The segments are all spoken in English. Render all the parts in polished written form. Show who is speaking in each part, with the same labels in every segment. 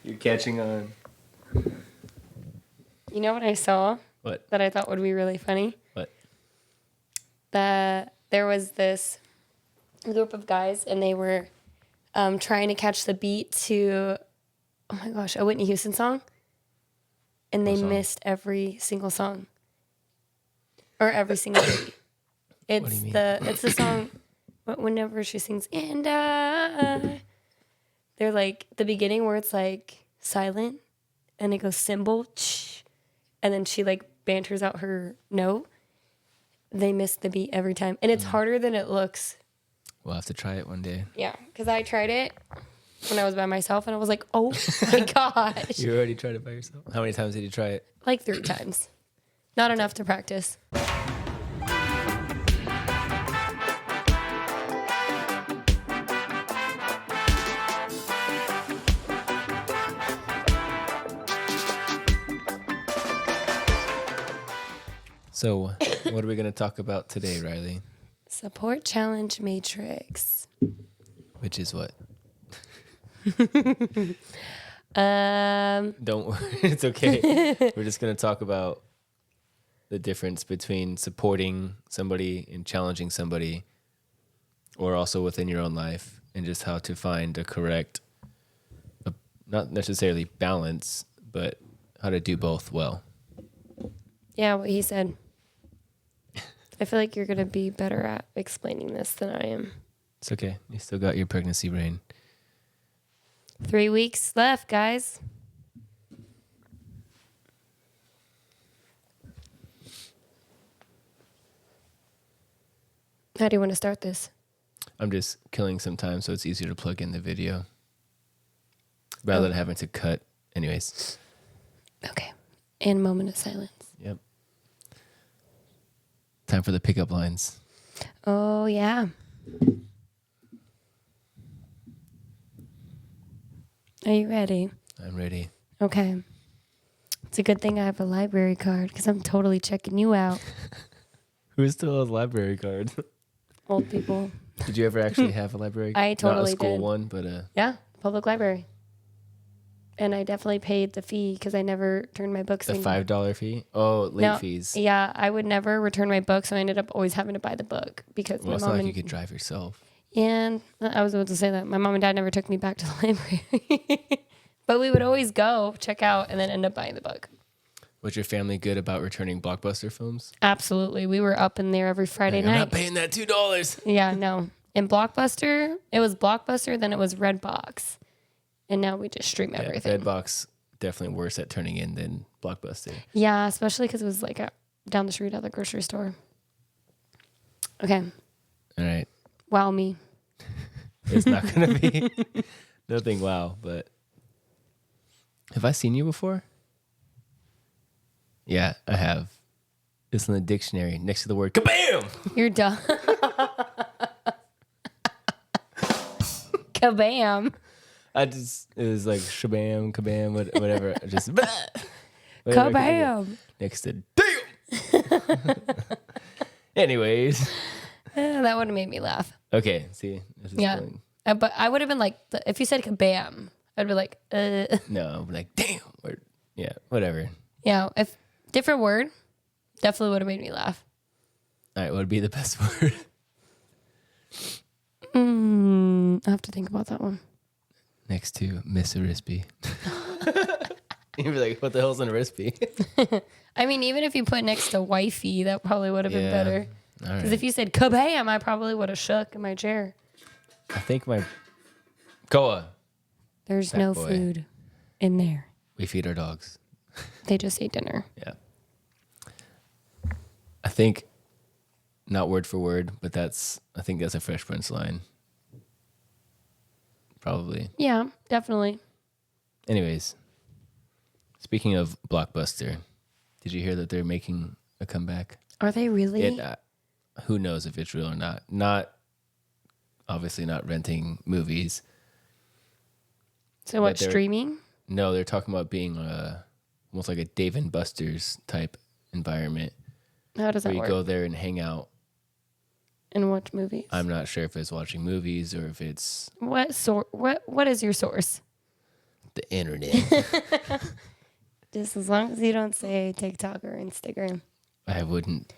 Speaker 1: You're catching on.
Speaker 2: You know what I saw?
Speaker 1: What?
Speaker 2: That I thought would be really funny?
Speaker 1: What?
Speaker 2: That there was this group of guys and they were trying to catch the beat to, oh my gosh, a Whitney Houston song. And they missed every single song. Or every single beat.
Speaker 1: What do you mean?
Speaker 2: It's the song whenever she sings, and they're like the beginning where it's like silent and it goes cymbal, and then she like banters out her note. They miss the beat every time. And it's harder than it looks.
Speaker 1: We'll have to try it one day.
Speaker 2: Yeah, because I tried it when I was by myself and I was like, oh my gosh.
Speaker 1: You already tried it by yourself? How many times did you try it?
Speaker 2: Like 3 times. Not enough to practice.
Speaker 1: So, what are we going to talk about today, Riley?
Speaker 2: Support challenge matrix.
Speaker 1: Which is what? Don't worry, it's okay. We're just going to talk about the difference between supporting somebody and challenging somebody, or also within your own life, and just how to find a correct, not necessarily balance, but how to do both well.
Speaker 2: Yeah, what he said. I feel like you're going to be better at explaining this than I am.
Speaker 1: It's okay. You still got your pregnancy brain.
Speaker 2: 3 weeks left, guys. How do you want to start this?
Speaker 1: I'm just killing some time so it's easier to plug in the video rather than having to cut. Anyways.
Speaker 2: Okay. And moment of silence.
Speaker 1: Yep. Time for the pickup lines.
Speaker 2: Oh, yeah. Are you ready?
Speaker 1: I'm ready.
Speaker 2: Okay. It's a good thing I have a library card because I'm totally checking you out.
Speaker 1: Who still has library cards?
Speaker 2: Old people.
Speaker 1: Did you ever actually have a library?
Speaker 2: I totally
Speaker 1: Not a school
Speaker 2: did.
Speaker 1: one, but
Speaker 2: Yeah, public library. And I definitely paid the fee because I never turned my books
Speaker 1: the
Speaker 2: in.
Speaker 1: $5 fee? Oh, late fees.
Speaker 2: Yeah, I would never return my book, so I ended up always having to buy the book because
Speaker 1: Well,
Speaker 2: my
Speaker 1: it's
Speaker 2: mom
Speaker 1: not like
Speaker 2: and
Speaker 1: you could drive yourself.
Speaker 2: and I was about to say that my mom and dad never took me back to the library, but we would always go check out and then end up buying the book.
Speaker 1: Was your family good about returning Blockbuster films?
Speaker 2: Absolutely, we were up in there every Friday night.
Speaker 1: I'm not paying that $2.
Speaker 2: Yeah, no. In Blockbuster, it was Blockbuster, then it was Redbox, and now we just stream everything.
Speaker 1: Redbox definitely worse at turning in than Blockbuster.
Speaker 2: Yeah, especially because it was like down the street at the grocery store. Okay.
Speaker 1: All right.
Speaker 2: Wow me.
Speaker 1: It's not going to be nothing wow, but have I seen you before? Yeah, I have. It's in the dictionary next to the word kabam!
Speaker 2: You're dumb. Kabam.
Speaker 1: It was like shabam, kabam, whatever. I just,
Speaker 2: Kabam.
Speaker 1: next to damn! Anyways.
Speaker 2: That would have made me laugh.
Speaker 1: Okay, see?
Speaker 2: Yeah. But I would have been like, if you said kabam, I'd be like,
Speaker 1: No, I'd be like, damn. Or, yeah, whatever.
Speaker 2: Yeah, if different word, definitely would have made me laugh.
Speaker 1: All right, what would be the best word?
Speaker 2: I have to think about that one.
Speaker 1: Next to Miss Arispy. You'd be like, what the hell's an Arispy?
Speaker 2: I mean, even if you put next to wifey, that probably would have been better. Because
Speaker 1: Right.
Speaker 2: if you said kabam, I probably would have shook in my chair.
Speaker 1: I think my Koa.
Speaker 2: There's
Speaker 1: Fat
Speaker 2: no
Speaker 1: boy.
Speaker 2: food in there.
Speaker 1: We feed our dogs.
Speaker 2: They just ate dinner.
Speaker 1: Yeah. I think, not word for word, but I think that's a Fresh Prince line. Probably.
Speaker 2: Yeah, definitely.
Speaker 1: Anyways, speaking of Blockbuster, did you hear that they're making a comeback?
Speaker 2: Are they really?
Speaker 1: Who knows if it's real or not? Obviously not renting movies.
Speaker 2: So what, streaming?
Speaker 1: No, they're talking about being almost like a Dave and Buster's type environment.
Speaker 2: How does that
Speaker 1: where you
Speaker 2: work?
Speaker 1: go there and hang out.
Speaker 2: And watch movies?
Speaker 1: I'm not sure if it's watching movies or if it's...
Speaker 2: What is your source?
Speaker 1: The internet.
Speaker 2: Just as long as you don't say TikTok or Instagram.
Speaker 1: I wouldn't.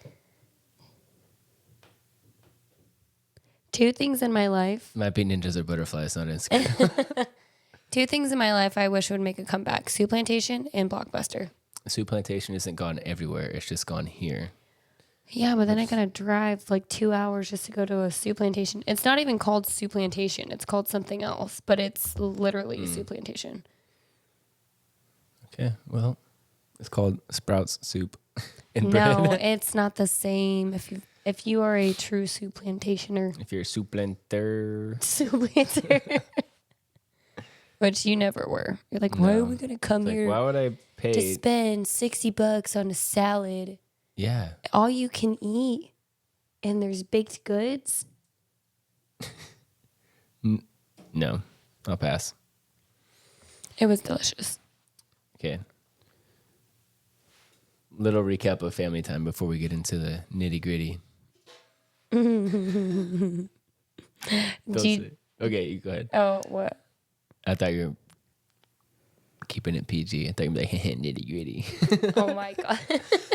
Speaker 2: 2 things in my life.
Speaker 1: Might be ninjas or butterflies, not Instagram.
Speaker 2: 2 things in my life I wish would make a comeback. Soup Plantation and Blockbuster.
Speaker 1: Soup Plantation isn't gone everywhere. It's just gone here.
Speaker 2: Yeah, but then I gotta drive like 2 hours just to go to a Soup Plantation. It's not even called Soup Plantation. It's called something else, but it's literally Soup Plantation.
Speaker 1: Okay, well, it's called Sprouts Soup.
Speaker 2: No, it's not the same. If you are a true Soup Plantationer.
Speaker 1: If you're a soup planter.
Speaker 2: Soup planter. Which you never were. You're like, why are we going to come here
Speaker 1: why would I pay
Speaker 2: to spend $60 on a salad?
Speaker 1: Yeah.
Speaker 2: All you can eat, and there's baked goods?
Speaker 1: No, I'll pass.
Speaker 2: It was delicious.
Speaker 1: Okay. Little recap of family time before we get into the nitty gritty. Okay, you go ahead.
Speaker 2: Oh, what?
Speaker 1: I thought you were keeping it PG. I thought you were like, nitty gritty.
Speaker 2: Oh my God.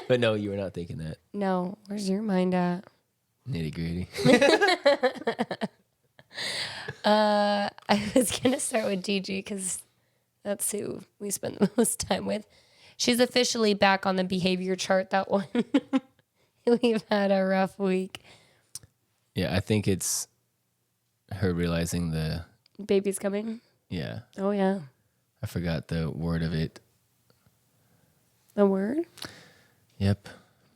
Speaker 1: But no, you were not thinking that.
Speaker 2: No, where's your mind at?
Speaker 1: Nitty gritty.
Speaker 2: I was going to start with Gigi because that's who we spend the most time with. She's officially back on the behavior chart, that one. We've had a rough week.
Speaker 1: Yeah, I think it's her realizing the...
Speaker 2: Baby's coming?
Speaker 1: Yeah.
Speaker 2: Oh, yeah.
Speaker 1: I forgot the word of it.
Speaker 2: The word?
Speaker 1: Yep.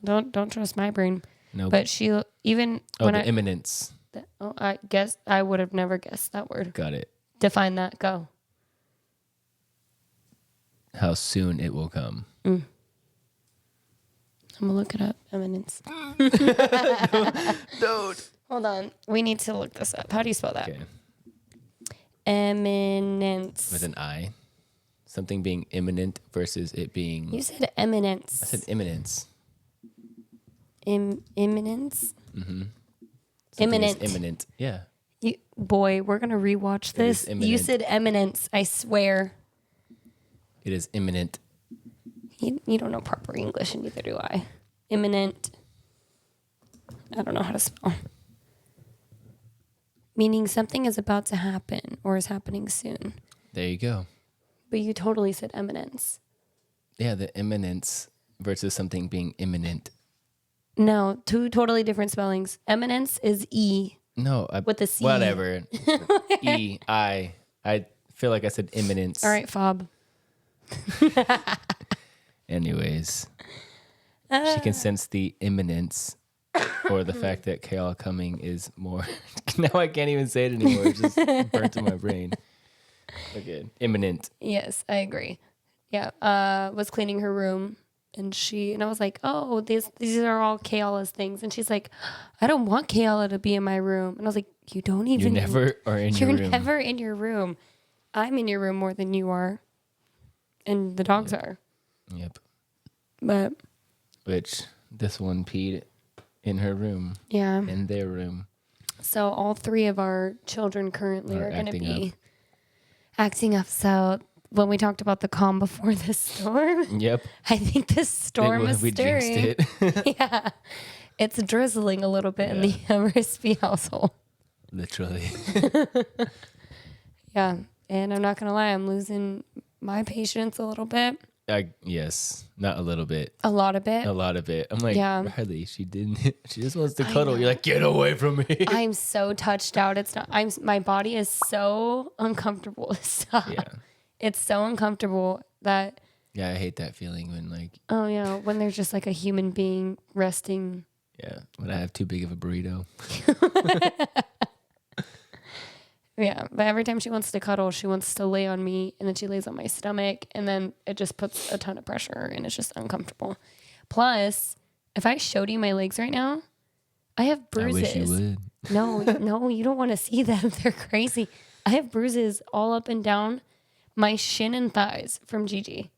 Speaker 2: Don't trust my brain.
Speaker 1: No. Nope.
Speaker 2: But she, even when
Speaker 1: the imminence.
Speaker 2: I guess I would have never guessed that word.
Speaker 1: Got it.
Speaker 2: Define that. Go.
Speaker 1: How soon it will come.
Speaker 2: I'm going to look it up. Eminence.
Speaker 1: Don't.
Speaker 2: Hold on. We need to look this up. How do you spell that?
Speaker 1: Okay.
Speaker 2: Eminence.
Speaker 1: With an I. Something being imminent versus it being...
Speaker 2: You said eminence.
Speaker 1: I said imminence.
Speaker 2: Imminence?
Speaker 1: Mm-hmm.
Speaker 2: Imminent.
Speaker 1: Imminent. Yeah.
Speaker 2: Boy, we're going to rewatch this. You said eminence. I swear.
Speaker 1: It is imminent.
Speaker 2: You don't know proper English, and neither do I. Imminent. I don't know how to spell. Meaning something is about to happen or is happening soon.
Speaker 1: There you go.
Speaker 2: But you totally said eminence.
Speaker 1: Yeah, the imminence versus something being imminent.
Speaker 2: No, 2 totally different spellings. Eminence is E.
Speaker 1: No,
Speaker 2: with the C.
Speaker 1: Whatever. E, I. I feel like I said imminence.
Speaker 2: All right, fob.
Speaker 1: Anyways, she can sense the imminence or the fact that Kale coming is more. Now I can't even say it anymore. It just burnt in my brain. Okay, imminent.
Speaker 2: Yes, I agree. Yeah, was cleaning her room, and I was like, "Oh, these are all Kayla's things," and she's like, "I don't want Kayla to be in my room," and I was like, "You don't even.
Speaker 1: You never are in your room.
Speaker 2: You're never in your room. I'm in your room more than you are, and the dogs are."
Speaker 1: Yep.
Speaker 2: But
Speaker 1: which this one peed in her room.
Speaker 2: Yeah.
Speaker 1: In their room.
Speaker 2: So all 3 of our children currently are going to be acting up. So when we talked about the calm before the storm,
Speaker 1: yep.
Speaker 2: I think this storm is stirring.
Speaker 1: Jinxed it.
Speaker 2: Yeah. It's drizzling a little bit in the Risby household.
Speaker 1: Literally.
Speaker 2: Yeah. And I'm not going to lie, I'm losing my patience a little bit.
Speaker 1: Yes, not a little bit.
Speaker 2: A lot of it.
Speaker 1: A lot of it. I'm like, Riley, she didn't. She just wants to cuddle. You're like, get away from me.
Speaker 2: I'm so touched out. It's not. My body is so uncomfortable to stop.
Speaker 1: Yeah.
Speaker 2: It's so uncomfortable that.
Speaker 1: Yeah, I hate that feeling when
Speaker 2: Oh yeah, when there's just like a human being resting.
Speaker 1: Yeah, when I have too big of a burrito.
Speaker 2: Yeah, but every time she wants to cuddle, she wants to lay on me, and then she lays on my stomach, and then it just puts a ton of pressure, and it's just uncomfortable. Plus, if I showed you my legs right now, I have bruises.
Speaker 1: I wish you would.
Speaker 2: No, you don't want to see them. They're crazy. I have bruises all up and down my shin and thighs from Gigi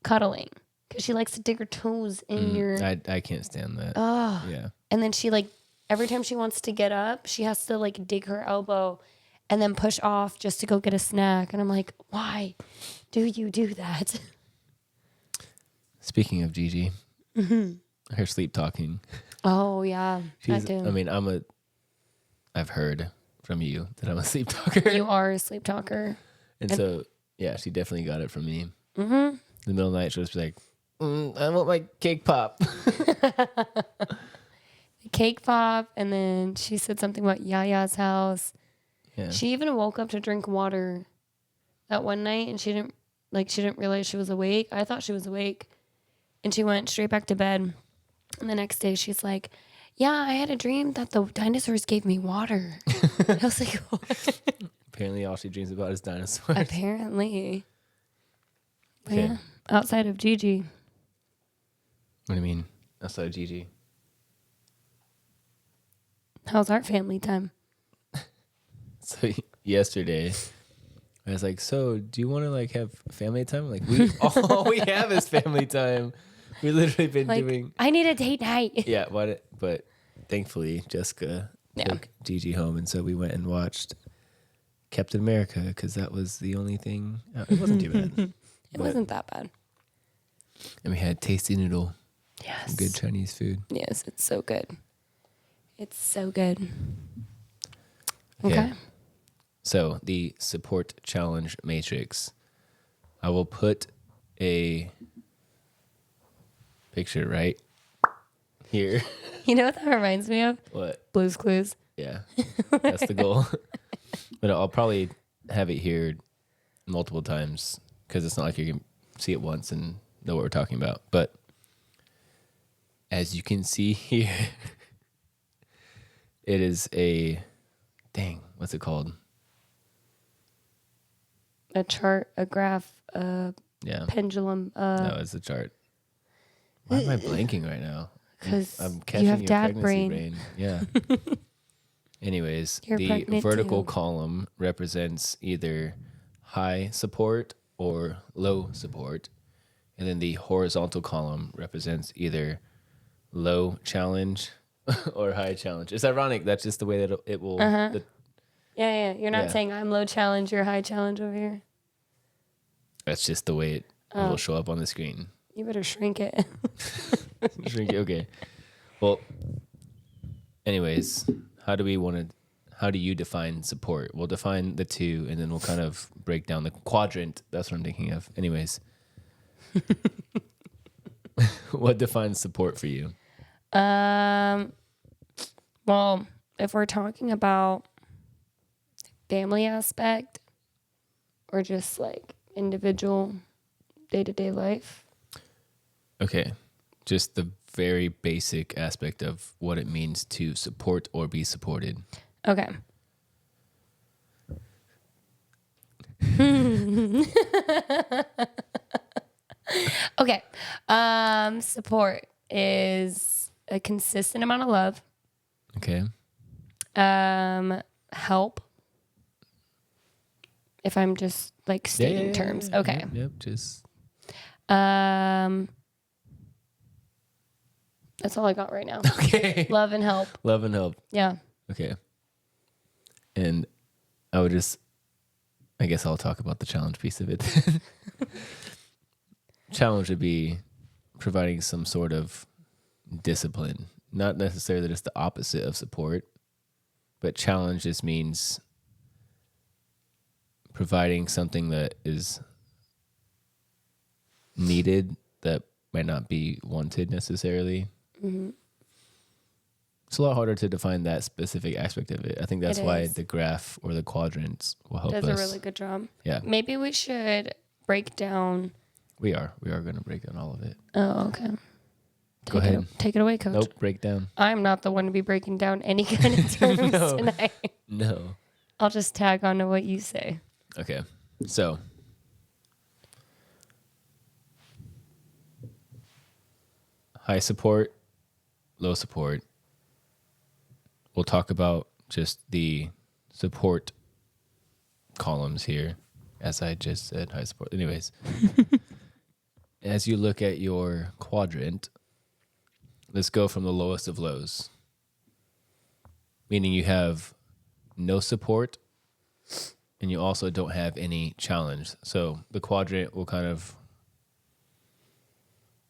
Speaker 2: cuddling because she likes to dig her toes in your.
Speaker 1: I can't stand that.
Speaker 2: Oh,
Speaker 1: yeah.
Speaker 2: And then she every time she wants to get up, she has to dig her elbow. and then push off just to go get a snack. And I'm like, why do you do that?
Speaker 1: Speaking of Gigi, her sleep talking.
Speaker 2: Oh, yeah. I
Speaker 1: She's,
Speaker 2: do.
Speaker 1: I mean, I've heard from you that I'm a sleep talker.
Speaker 2: You are a sleep talker.
Speaker 1: And so, yeah, she definitely got it from me.
Speaker 2: Mm-hmm.
Speaker 1: In the middle of the night, she'll just be like, I want my cake pop.
Speaker 2: Cake pop. And then she said something about Yaya's house.
Speaker 1: Yeah.
Speaker 2: She even woke up to drink water that one night, and she didn't realize she was awake. I thought she was awake, and she went straight back to bed. And the next day she's like, yeah, I had a dream that the dinosaurs gave me water. I was like, what?
Speaker 1: Apparently all she dreams about is dinosaurs.
Speaker 2: Apparently. But
Speaker 1: Okay.
Speaker 2: yeah, outside of Gigi.
Speaker 1: What do you mean? Outside of Gigi?
Speaker 2: How's our family time?
Speaker 1: So yesterday, I was like, so do you want to like have family time? Like all we have is family time. We've literally been doing.
Speaker 2: I need a date night.
Speaker 1: Yeah, but thankfully Jessica took Gigi home, and so we went and watched Captain America because that was the only thing. It wasn't too bad.
Speaker 2: It wasn't that bad.
Speaker 1: And we had tasty noodle.
Speaker 2: Yes.
Speaker 1: Good Chinese food.
Speaker 2: Yes, it's so good. It's so good.
Speaker 1: Okay.
Speaker 2: Okay.
Speaker 1: So the support challenge matrix. I will put a picture right here.
Speaker 2: You know what that reminds me of?
Speaker 1: What?
Speaker 2: Blue's Clues.
Speaker 1: Yeah, that's the goal. But I'll probably have it here multiple times because it's not like you can see it once and know what we're talking about. But as you can see here, it is what's it called?
Speaker 2: A chart, a graph, a pendulum.
Speaker 1: No, it's a chart. Why am I blanking right now?
Speaker 2: Because
Speaker 1: I'm catching
Speaker 2: you have
Speaker 1: your
Speaker 2: dad
Speaker 1: pregnancy
Speaker 2: brain.
Speaker 1: Yeah. Anyways,
Speaker 2: You're
Speaker 1: the
Speaker 2: pregnant
Speaker 1: vertical
Speaker 2: too.
Speaker 1: column represents either high support or low support. And then the horizontal column represents either low challenge or high challenge. It's ironic. That's just the way that it will.
Speaker 2: Yeah. You're not saying I'm low challenge, you're high challenge over here.
Speaker 1: That's just the way it will show up on the screen.
Speaker 2: You better shrink it.
Speaker 1: Shrink it. Okay. Well, anyways, how do you define support? We'll define the two, and then we'll kind of break down the quadrant. That's what I'm thinking of. Anyways. What defines support for you?
Speaker 2: Well, if we're talking about family aspect or just like individual day-to-day life.
Speaker 1: Okay. Just the very basic aspect of what it means to support or be supported.
Speaker 2: Okay. Okay. Support is a consistent amount of love.
Speaker 1: Okay.
Speaker 2: Help. If I'm just like stating terms. Okay.
Speaker 1: Yep. Just.
Speaker 2: That's all I got right now.
Speaker 1: Okay.
Speaker 2: Love and help.
Speaker 1: Love and help.
Speaker 2: Yeah.
Speaker 1: Okay. And I guess I'll talk about the challenge piece of it. Challenge would be providing some sort of discipline. Not necessarily that it's the opposite of support, but challenge just means providing something that is needed that might not be wanted necessarily. Mm-hmm. It's a lot harder to define that specific aspect of it. I think that's why the graph or the quadrants will help us.
Speaker 2: Does a really good job.
Speaker 1: Yeah.
Speaker 2: Maybe we should break down.
Speaker 1: We are going to break down all of it.
Speaker 2: Oh, okay.
Speaker 1: Go ahead.
Speaker 2: Take it away, Coach.
Speaker 1: Nope, break down.
Speaker 2: I'm not the one to be breaking down any kind of terms tonight.
Speaker 1: No.
Speaker 2: I'll just tag on to what you say.
Speaker 1: Okay. So, high support, low support. We'll talk about just the support columns here, as I just said, high support. Anyways, as you look at your quadrant, let's go from the lowest of lows, meaning you have no support and you also don't have any challenge. So the quadrant will kind of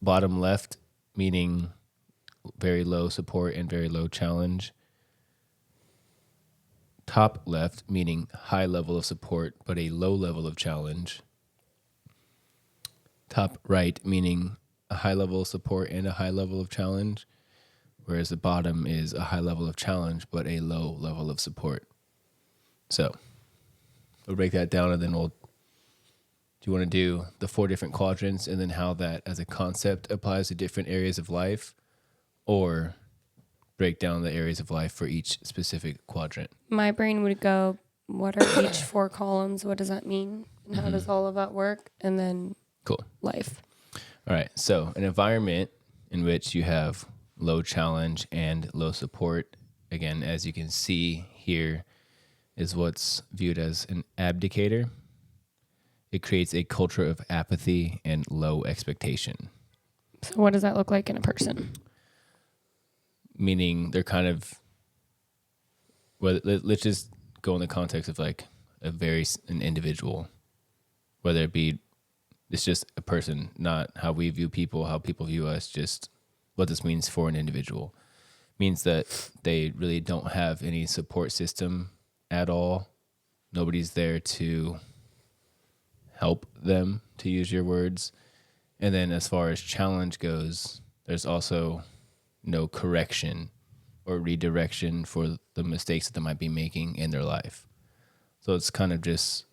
Speaker 1: bottom left, meaning very low support and very low challenge. Top left, meaning high level of support but a low level of challenge. Top right, meaning a high level of support and a high level of challenge. Whereas the bottom is a high level of challenge but a low level of support. So we'll break that down, and then do you want to do the 4 different quadrants and then how that as a concept applies to different areas of life, or break down the areas of life for each specific quadrant?
Speaker 2: My brain would go, what are each 4 columns? What does that mean? And how does all of that work? And then
Speaker 1: Cool.
Speaker 2: life.
Speaker 1: All right. So an environment in which you have low challenge and low support, again, as you can see here, is what's viewed as an abdicator. It creates a culture of apathy and low expectation.
Speaker 2: So what does that look like in a person?
Speaker 1: Meaning they're kind of, well, let's just go in the context of like an individual, whether it be, it's just a person, not how we view people, how people view us, just what this means for an individual. Means that they really don't have any support system at all. Nobody's there to help them, to use your words. And then as far as challenge goes, there's also no correction or redirection for the mistakes that they might be making in their life. So it's kind of just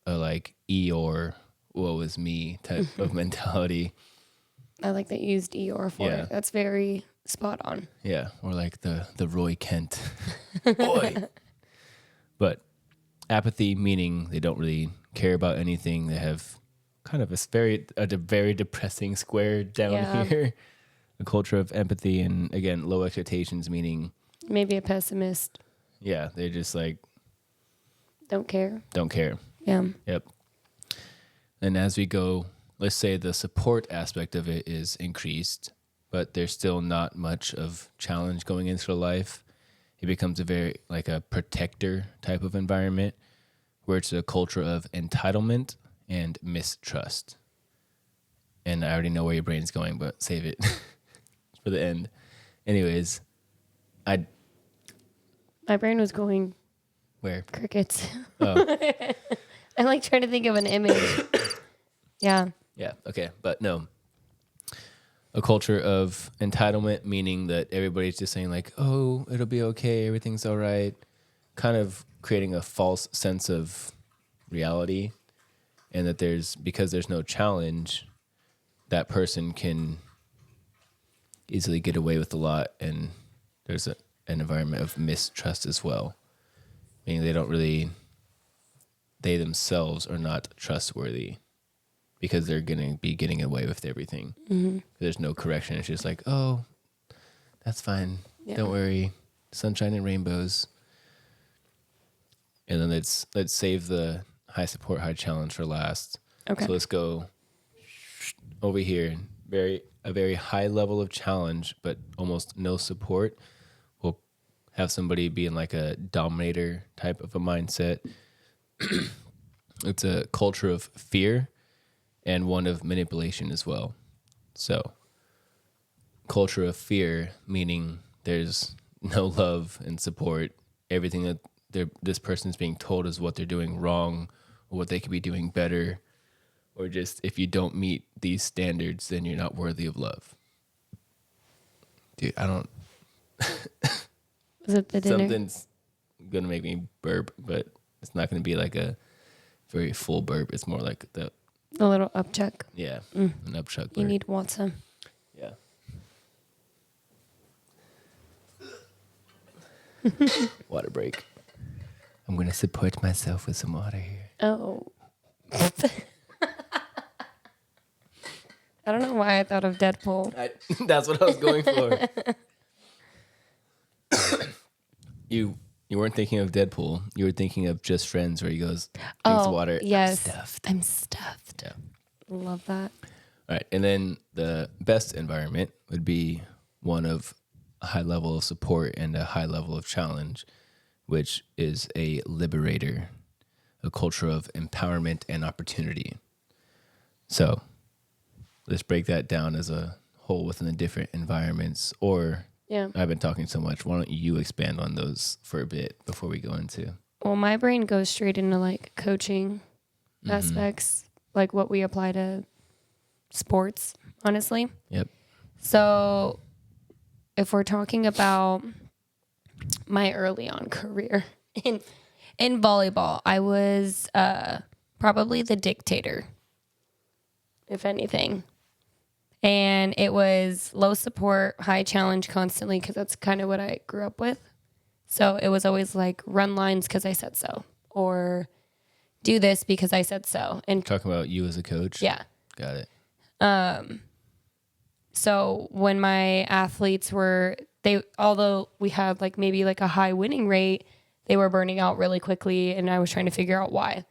Speaker 1: a like Eeyore, woe is me type of mentality.
Speaker 2: I like that you used Eeyore for it. That's very spot on.
Speaker 1: Yeah, or like the Roy Kent. Boy. But apathy, meaning they don't really care about anything. They have kind of a very depressing square down here. A culture of empathy and, again, low expectations, meaning
Speaker 2: maybe a pessimist.
Speaker 1: Yeah, they just like
Speaker 2: don't care.
Speaker 1: Yeah. Yep. And as we go, let's say the support aspect of it is increased, but there's still not much of challenge going into life. It becomes a very like a protector type of environment where it's a culture of entitlement and mistrust. And I already know where your brain's going, but save it for the end. Anyways,
Speaker 2: my brain was going
Speaker 1: where?
Speaker 2: Crickets.
Speaker 1: Oh.
Speaker 2: I'm like trying to think of an image. Yeah.
Speaker 1: Yeah. Okay. But no, a culture of entitlement, meaning that everybody's just saying like, oh, it'll be okay. Everything's all right. Kind of creating a false sense of reality. And that because there's no challenge, that person can easily get away with a lot. And there's an environment of mistrust as well. Meaning they themselves are not trustworthy because they're going to be getting away with everything. Mm-hmm. There's no correction. It's just like, oh, that's fine. Yeah. Don't worry. Sunshine and rainbows. And then let's save the high support, high challenge for last.
Speaker 2: Okay.
Speaker 1: So let's go over here. A very high level of challenge, but almost no support. We'll have somebody be in like a dominator type of a mindset. It's a culture of fear and one of manipulation as well. So, culture of fear, meaning there's no love and support. Everything that this person's being told is what they're doing wrong or what they could be doing better. Or just, if you don't meet these standards, then you're not worthy of love. Dude, I don't...
Speaker 2: Is it the dinner?
Speaker 1: Something's going to make me burp, but it's not going to be like a very full burp. It's more like a
Speaker 2: little upchuck.
Speaker 1: Yeah, an upchuck burp.
Speaker 2: You need water.
Speaker 1: Yeah. Water break. I'm going to support myself with some water here.
Speaker 2: Oh. I don't know why I thought of Deadpool.
Speaker 1: That's what I was going for. You weren't thinking of Deadpool. You were thinking of Just Friends, where he goes, drinks water.
Speaker 2: Yes.
Speaker 1: I'm
Speaker 2: stuffed.
Speaker 1: Yeah.
Speaker 2: Love that.
Speaker 1: All right. And then the best environment would be one of a high level of support and a high level of challenge, which is a liberator. a culture of empowerment and opportunity. So let's break that down as a whole within the different environments. Or
Speaker 2: Yeah.
Speaker 1: I've been talking so much. Why don't you expand on those for a bit before we go into?
Speaker 2: Well, my brain goes straight into like coaching aspects, like what we apply to sports, honestly.
Speaker 1: Yep.
Speaker 2: So if we're talking about my early on career in volleyball, I was probably the dictator, if anything. And it was low support, high challenge constantly because that's kind of what I grew up with. So it was always like run lines because I said so, or do this because I said so. And
Speaker 1: Talking about you as a coach?
Speaker 2: yeah.
Speaker 1: Got it.
Speaker 2: So when my athletes although we had like maybe like a high winning rate, they were burning out really quickly, and I was trying to figure out why.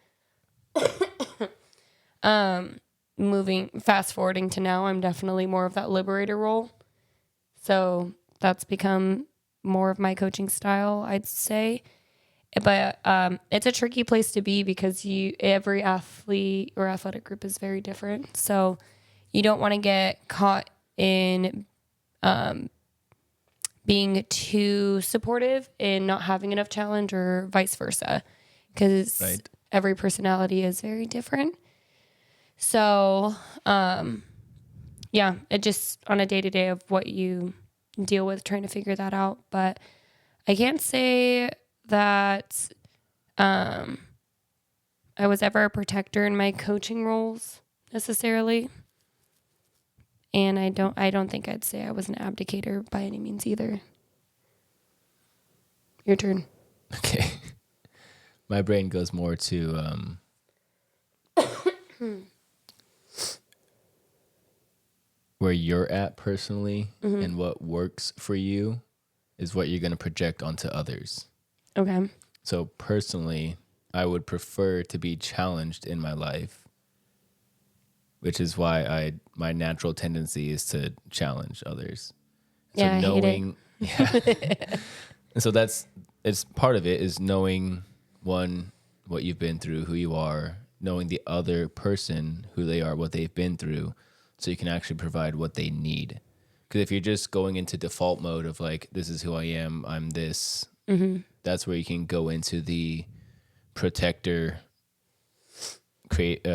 Speaker 2: Fast forwarding to now, I'm definitely more of that liberator role. So that's become more of my coaching style, I'd say. But it's a tricky place to be because every athlete or athletic group is very different. So you don't want to get caught in being too supportive and not having enough challenge, or vice versa, because every personality is very different. So, it just on a day-to-day of what you deal with, trying to figure that out. But I can't say that I was ever a protector in my coaching roles necessarily. And I don't think I'd say I was an abdicator by any means either. Your turn.
Speaker 1: Okay. My brain goes more to where you're at personally, and what works for you is what you're going to project onto others.
Speaker 2: Okay.
Speaker 1: So personally, I would prefer to be challenged in my life, which is why my natural tendency is to challenge others.
Speaker 2: Yeah, I hate
Speaker 1: it. And so it's part of it is knowing, one, what you've been through, who you are, knowing the other person, who they are, what they've been through, so you can actually provide what they need. Because if you're just going into default mode of like, this is who I am, I'm this, that's where you can go into the protector create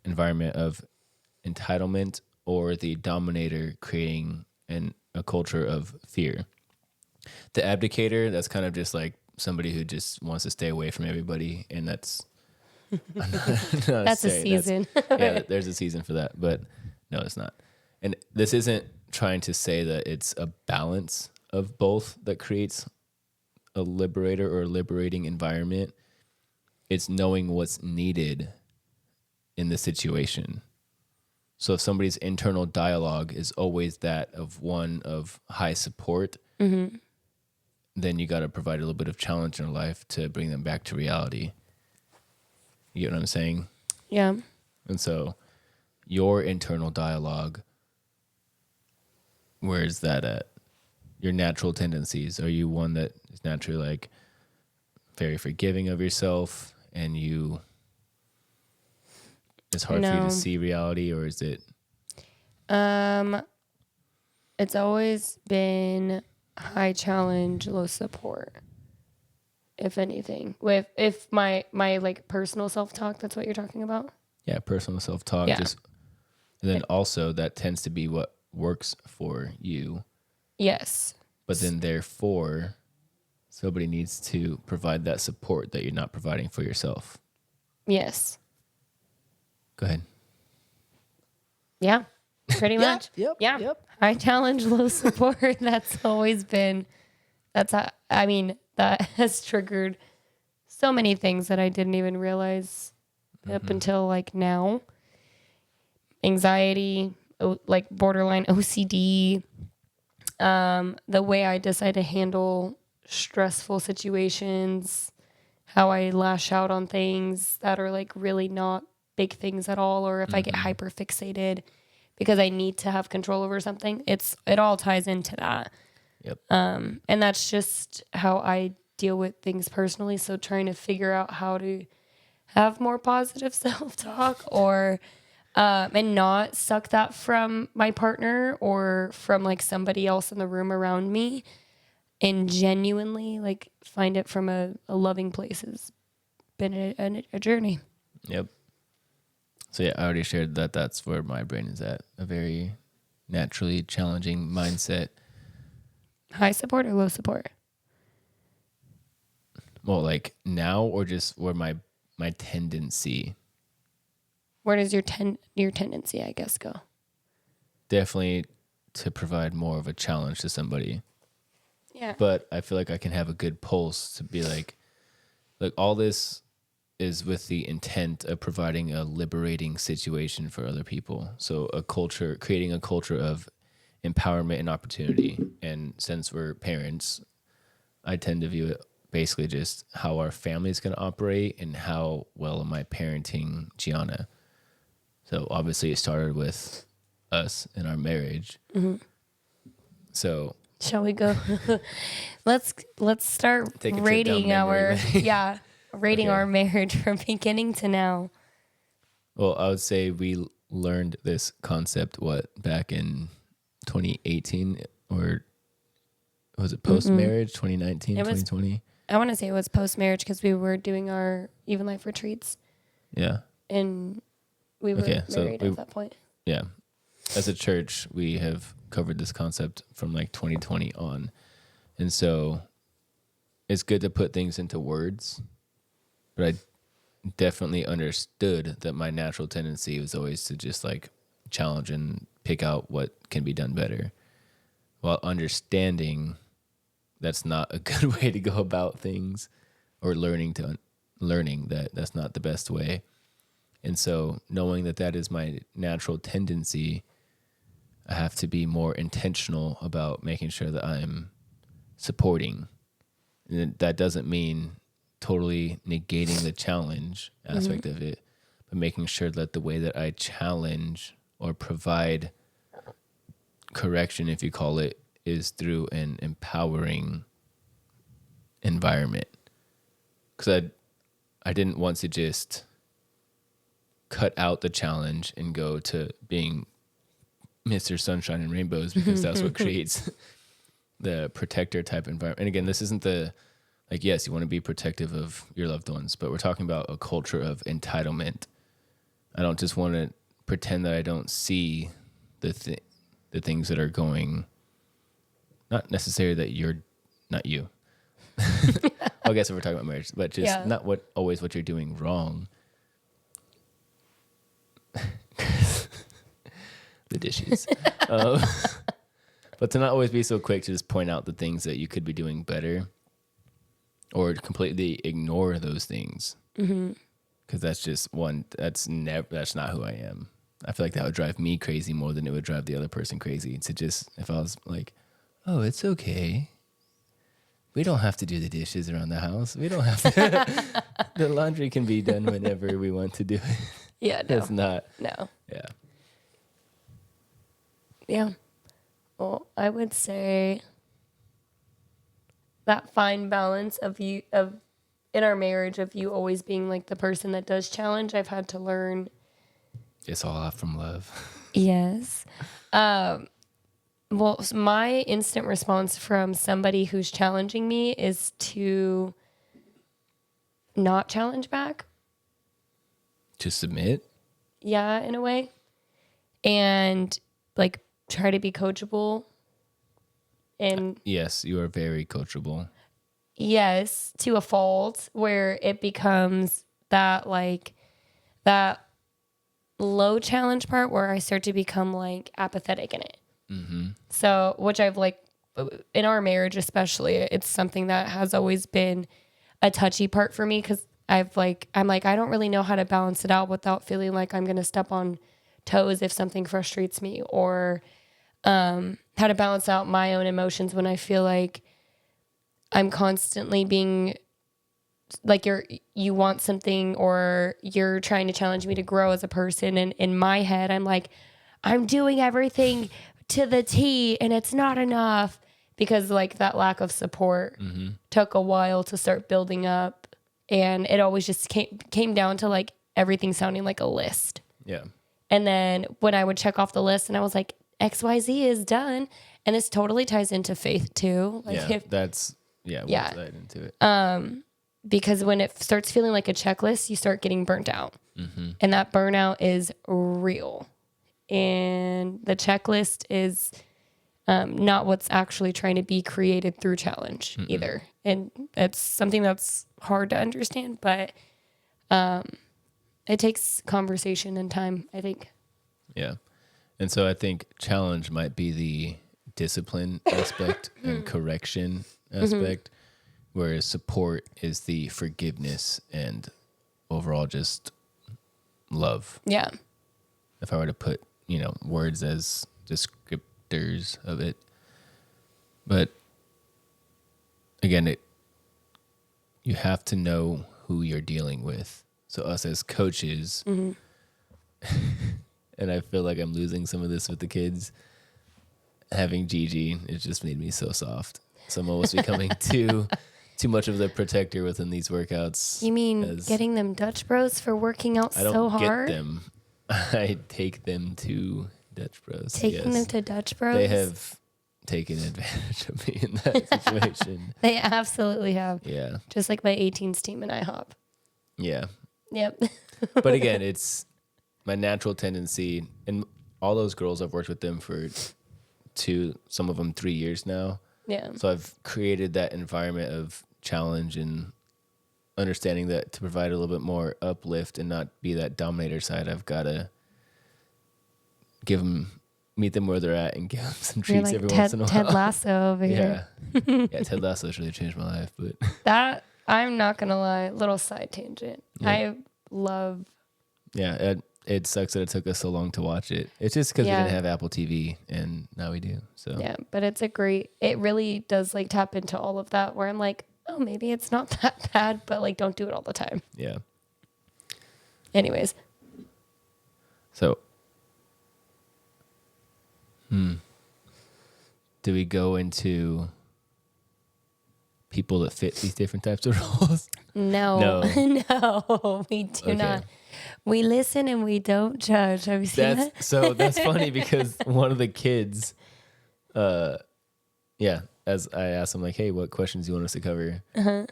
Speaker 1: environment of entitlement, or the dominator creating a culture of fear. The abdicator, that's kind of just like somebody who just wants to stay away from everybody, and that's
Speaker 2: that's a season.
Speaker 1: There's a season for that, but no, it's not. And this isn't trying to say that it's a balance of both that creates a liberator or a liberating environment. It's knowing what's needed in the situation. So if somebody's internal dialogue is always that of one of high support, then you got to provide a little bit of challenge in their life to bring them back to reality. You get what I'm saying?
Speaker 2: Yeah.
Speaker 1: And so your internal dialogue, where is that at? Your natural tendencies. Are you one that is naturally like very forgiving of yourself, and it's hard for you to see reality, or is it?
Speaker 2: It's always been high challenge, low support. If anything, if my like personal self-talk, that's what you're talking about.
Speaker 1: Yeah, personal self-talk.
Speaker 2: Yeah.
Speaker 1: And then also that tends to be what works for you.
Speaker 2: Yes.
Speaker 1: But then therefore, somebody needs to provide that support that you're not providing for yourself.
Speaker 2: Yes.
Speaker 1: Go ahead.
Speaker 2: Yeah, pretty much.
Speaker 1: Yep.
Speaker 2: High challenge, low support. That's always been, that has triggered so many things that I didn't even realize up until like now. Anxiety, like borderline OCD, the way I decide to handle stressful situations, how I lash out on things that are like really not big things at all, or if I get hyper fixated because I need to have control over something. It all ties into that.
Speaker 1: Yep.
Speaker 2: And that's just how I deal with things personally. So trying to figure out how have more positive self-talk, or and not suck that from my partner or from like somebody else in the room around me, and genuinely like find it from a loving place has been a journey.
Speaker 1: Yep. So yeah, I already shared that that's where my brain is at. A very naturally challenging mindset.
Speaker 2: High support or low support?
Speaker 1: Well, like now, or just where my tendency.
Speaker 2: Where does your tendency, I guess, go?
Speaker 1: Definitely to provide more of a challenge to somebody.
Speaker 2: Yeah.
Speaker 1: But I feel like I can have a good pulse to be like all this is with the intent of providing a liberating situation for other people. So creating a culture of empowerment and opportunity. And since we're parents, I tend to view it basically just how our family is going to operate and how well am I parenting Gianna. So obviously it started with us in our marriage.
Speaker 2: Mm-hmm.
Speaker 1: So
Speaker 2: shall we go? let's start rating our rating our marriage from beginning to now.
Speaker 1: Well, I would say we learned this concept back in 2018, or was it post marriage? 2019, 2020.
Speaker 2: I want to say it was post marriage because we were doing our Even Life retreats.
Speaker 1: Yeah,
Speaker 2: and we were married at that point.
Speaker 1: Yeah, as a church, we have covered this concept from like 2020 on, and so it's good to put things into words. But I definitely understood that my natural tendency was always to just like challenge and pick out what can be done better, while understanding that's not a good way to go about things, or learning that that's not the best way. And so knowing that that is my natural tendency, I have to be more intentional about making sure that I'm supporting. And that doesn't mean totally negating the challenge aspect of it, but making sure that the way that I challenge or provide correction, if you call it, is through an empowering environment. Because I didn't want to just cut out the challenge and go to being Mr. Sunshine and Rainbows, because that's what creates the protector type environment. And again, this isn't yes, you want to be protective of your loved ones, but we're talking about a culture of entitlement. I don't just want to pretend that I don't see the things that are going, not necessarily that you're not you. I guess if we're talking about marriage, but just not always what you're doing wrong. The dishes. But to not always be so quick to just point out the things that you could be doing better, or completely ignore those things. Because that's just that's not who I am. I feel like that would drive me crazy more than it would drive the other person crazy. To just, if I was like, oh, it's okay, we don't have to do the dishes around the house. We don't have to. The laundry can be done whenever we want to do it.
Speaker 2: Yeah, no.
Speaker 1: It's not.
Speaker 2: No.
Speaker 1: Yeah.
Speaker 2: Yeah. Well, I would say that fine balance in our marriage of you always being like the person that does challenge, I've had to learn.
Speaker 1: It's all out from love.
Speaker 2: Yes. Well, my instant response from somebody who's challenging me is to not challenge back.
Speaker 1: To submit?
Speaker 2: Yeah, in a way. And like try to be coachable. And
Speaker 1: yes, you are very coachable.
Speaker 2: Yes, to a fault, where it becomes that low challenge part where I start to become like apathetic in it. Mm-hmm. So, which I've in our marriage especially, it's something that has always been a touchy part for me, because I'm like, I don't really know how to balance it out without feeling like I'm going to step on toes if something frustrates me, or how to balance out my own emotions when I feel like I'm constantly being like you want something, or you're trying to challenge me to grow as a person. And in my head, I'm like, I'm doing everything to the T and it's not enough, because like that lack of support took a while to start building up. and it always just came down to like everything sounding like a list.
Speaker 1: Yeah.
Speaker 2: And then when I would check off the list and I was like, XYZ is done. And this totally ties into faith too. Like
Speaker 1: We'll dive into it.
Speaker 2: Because when it starts feeling like a checklist, you start getting burnt out. And that burnout is real. And the checklist is not what's actually trying to be created through challenge either. And it's something that's hard to understand, but it takes conversation and time, I think.
Speaker 1: Yeah. And so I think challenge might be the discipline aspect and correction aspect, whereas support is the forgiveness and overall just love.
Speaker 2: Yeah.
Speaker 1: If I were to put, words as descriptors of it. But again, you have to know who you're dealing with. So us as coaches, and I feel like I'm losing some of this with the kids. Having Gigi, it just made me so soft. So I'm almost becoming too much of the protector within these workouts.
Speaker 2: You mean getting them Dutch Bros for working out so hard? I don't get them.
Speaker 1: I take them to Dutch Bros.
Speaker 2: Taking them to Dutch Bros?
Speaker 1: They have taken advantage of me in that situation.
Speaker 2: They absolutely have.
Speaker 1: Yeah.
Speaker 2: Just like my 18s team and IHOP.
Speaker 1: Yeah.
Speaker 2: Yep.
Speaker 1: But again, it's my natural tendency, and all those girls, I've worked with them for some of them 3 years now.
Speaker 2: Yeah.
Speaker 1: So I've created that environment of challenge and understanding that to provide a little bit more uplift and not be that dominator side, I've got to meet them where they're at and give them some treats
Speaker 2: like
Speaker 1: every once in a while.
Speaker 2: Ted Lasso over here.
Speaker 1: Yeah, Ted Lasso has really changed my life. But
Speaker 2: that, I'm not going to lie, little side tangent. Yeah. I love.
Speaker 1: Yeah, it sucks that it took us so long to watch it. It's just because we didn't have Apple TV, and now we do. So
Speaker 2: yeah, but it really does like tap into all of that where I'm like, oh, maybe it's not that bad, but like don't do it all the time.
Speaker 1: Yeah.
Speaker 2: Anyways.
Speaker 1: So, do we go into people that fit these different types of roles?
Speaker 2: No, we do not. We listen and we don't judge. Have you seen that?
Speaker 1: So that's funny because one of the kids, as I asked them like, hey, what questions do you want us to cover?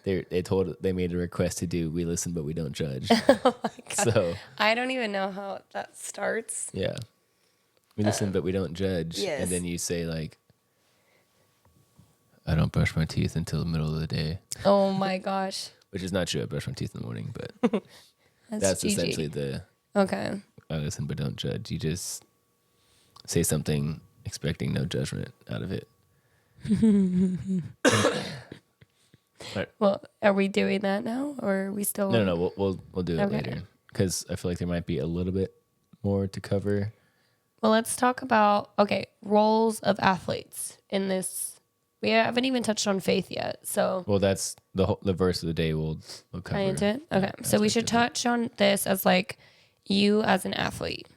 Speaker 1: They made a request to do, we listen, but we don't judge.
Speaker 2: Oh my God.
Speaker 1: So
Speaker 2: I don't even know how that starts.
Speaker 1: Yeah. We listen, but we don't judge.
Speaker 2: Yes.
Speaker 1: And then you say like, I don't brush my teeth until the middle of the day.
Speaker 2: Oh my gosh.
Speaker 1: Which is not true. I brush my teeth in the morning, but that's essentially the
Speaker 2: okay.
Speaker 1: I listen but don't judge. You just say something expecting no judgment out of it. Right.
Speaker 2: Well, are we doing that now, or are we still?
Speaker 1: No. We'll do it later because I feel like there might be a little bit more to cover.
Speaker 2: Well, let's talk about roles of athletes in this. We haven't even touched on faith yet, so.
Speaker 1: Well, that's the verse of the day. We'll cover.
Speaker 2: Tie into it. Okay, so we should touch on this as like you as an athlete,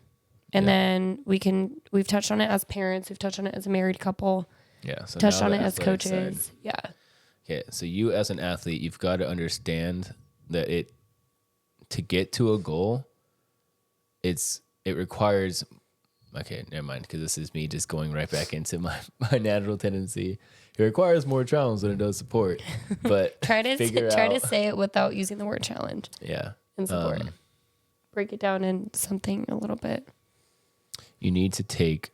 Speaker 2: and then we've touched on it as parents. We've touched on it as a married couple.
Speaker 1: Yeah. So
Speaker 2: touched on it as coaches.
Speaker 1: Side.
Speaker 2: Yeah.
Speaker 1: Okay, so you as an athlete, you've got to understand that to get to a goal, it requires. Okay, never mind, because this is me just going right back into my natural tendency. It requires more challenge than it does support. But
Speaker 2: try to say it without using the word challenge.
Speaker 1: Yeah.
Speaker 2: And support. Break it down in something a little bit.
Speaker 1: You need to take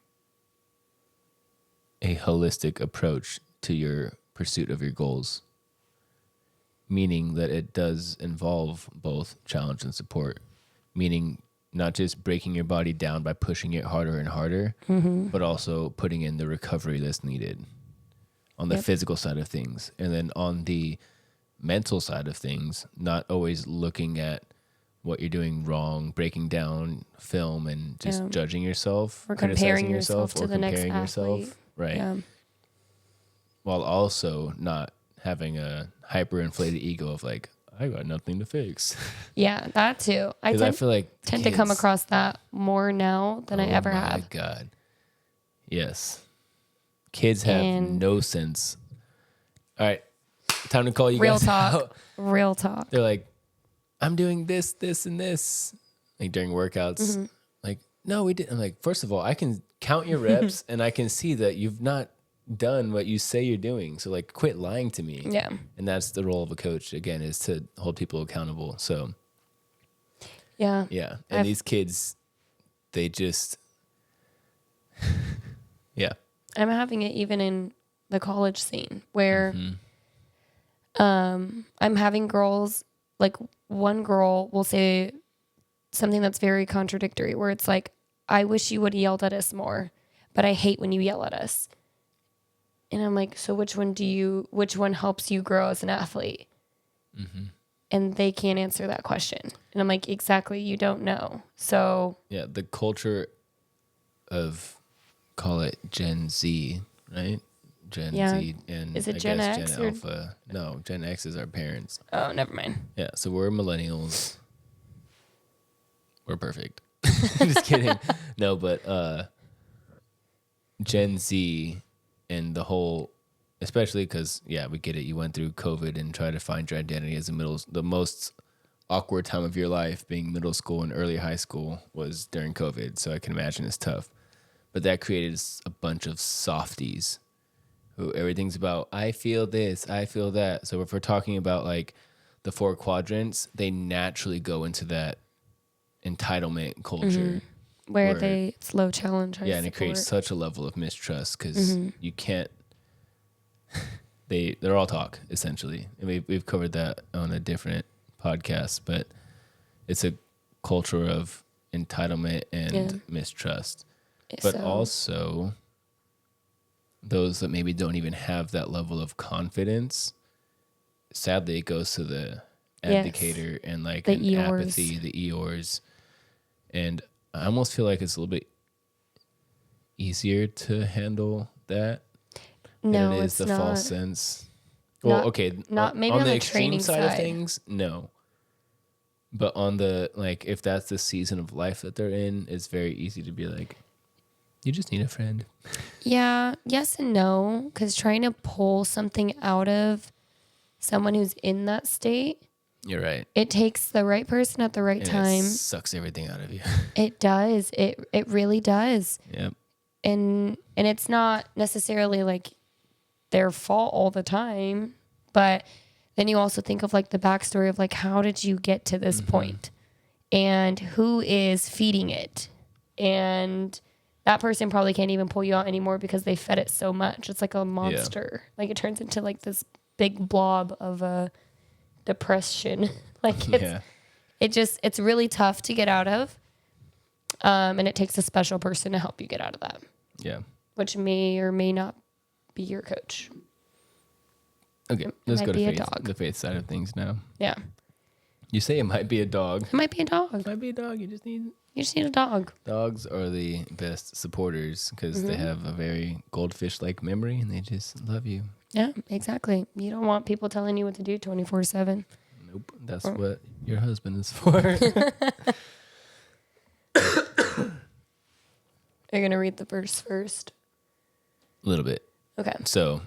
Speaker 1: a holistic approach to your pursuit of your goals, meaning that it does involve both challenge and support, meaning not just breaking your body down by pushing it harder and harder, but also putting in the recovery that's needed on the physical side of things. And then on the mental side of things, not always looking at what you're doing wrong, breaking down film and just judging yourself,
Speaker 2: or comparing yourself to the next athlete.
Speaker 1: Right. Yeah. While also not having a hyperinflated ego of like, I got nothing to fix.
Speaker 2: Yeah, that too. I
Speaker 1: feel like
Speaker 2: tend to come across that more now than I ever have. Oh my
Speaker 1: God. Yes. Kids have no sense. All right. Time to call you guys out.
Speaker 2: Real talk.
Speaker 1: They're like, I'm doing this, this, and this, like during workouts. Like, no, we didn't. I'm like, first of all, I can count your reps and I can see that you've not done what you say you're doing. So like, quit lying to me.
Speaker 2: Yeah.
Speaker 1: And that's the role of a coach, again, is to hold people accountable. So
Speaker 2: Yeah.
Speaker 1: yeah. And these kids, they just, yeah.
Speaker 2: I'm having it even in the college scene where I'm having girls, like one girl will say something that's very contradictory, where it's like, I wish you would have yelled at us more, but I hate when you yell at us. And I'm like, so which one helps you grow as an athlete? And they can't answer that question. And I'm like, exactly, you don't know. So
Speaker 1: yeah, the culture of, call it Gen Z, right? Gen Z and
Speaker 2: is it
Speaker 1: I
Speaker 2: Gen
Speaker 1: guess
Speaker 2: X
Speaker 1: Gen
Speaker 2: or?
Speaker 1: Alpha. No, Gen X is our parents.
Speaker 2: Oh, never mind.
Speaker 1: Yeah, so we're millennials. We're perfect. Just kidding. No, but Gen Z and the whole, especially because, yeah, we get it. You went through COVID and tried to find your identity as the most awkward time of your life, being middle school and early high school, was during COVID. So I can imagine it's tough. But that created a bunch of softies who everything's about, I feel this, I feel that. So if we're talking about like the 4 quadrants, they naturally go into that entitlement culture.
Speaker 2: Where it's low challenge, high
Speaker 1: Yeah, and it
Speaker 2: support.
Speaker 1: creates such a level of mistrust because you can't. They're all talk essentially, and we've covered that on a different podcast. But it's a culture of entitlement and mistrust, but also those that maybe don't even have that level of confidence. Sadly, it goes to the abdicator and like
Speaker 2: the
Speaker 1: an
Speaker 2: Eeyores.
Speaker 1: apathy, the Eeyores, and I almost feel like it's a little bit easier to handle that than it is the false sense. Well, okay,
Speaker 2: not maybe on
Speaker 1: the
Speaker 2: the
Speaker 1: extreme
Speaker 2: training
Speaker 1: side of
Speaker 2: side.
Speaker 1: things, no. But on the, like, if that's the season of life that they're in, it's very easy to be like, you just need a friend.
Speaker 2: Yeah, yes and no, because trying to pull something out of someone who's in that state,
Speaker 1: You're right.
Speaker 2: it takes the right person at the right
Speaker 1: And
Speaker 2: time.
Speaker 1: it sucks everything out of you.
Speaker 2: It does. It really does.
Speaker 1: Yep.
Speaker 2: And it's not necessarily like their fault all the time, but then you also think of like the backstory of like, how did you get to this point? And who is feeding it? And that person probably can't even pull you out anymore because they fed it so much. It's like a monster. Like it turns into like this big blob of a depression. Like it's really tough to get out of. And it takes a special person to help you get out of that.
Speaker 1: Yeah.
Speaker 2: Which may or may not be your coach.
Speaker 1: Okay, let's go to
Speaker 2: be a
Speaker 1: faith,
Speaker 2: dog.
Speaker 1: the faith side of things now.
Speaker 2: Yeah.
Speaker 1: You say it might be a dog.
Speaker 2: It might be a dog.
Speaker 1: It might be a dog. You just need
Speaker 2: a dog.
Speaker 1: Dogs are the best supporters because they have a very goldfish-like memory and they just love you.
Speaker 2: Yeah, exactly. You don't want people telling you what to do 24/7.
Speaker 1: Nope, that's what your husband is for.
Speaker 2: You're going to read the verse first?
Speaker 1: A little bit.
Speaker 2: Okay.
Speaker 1: So,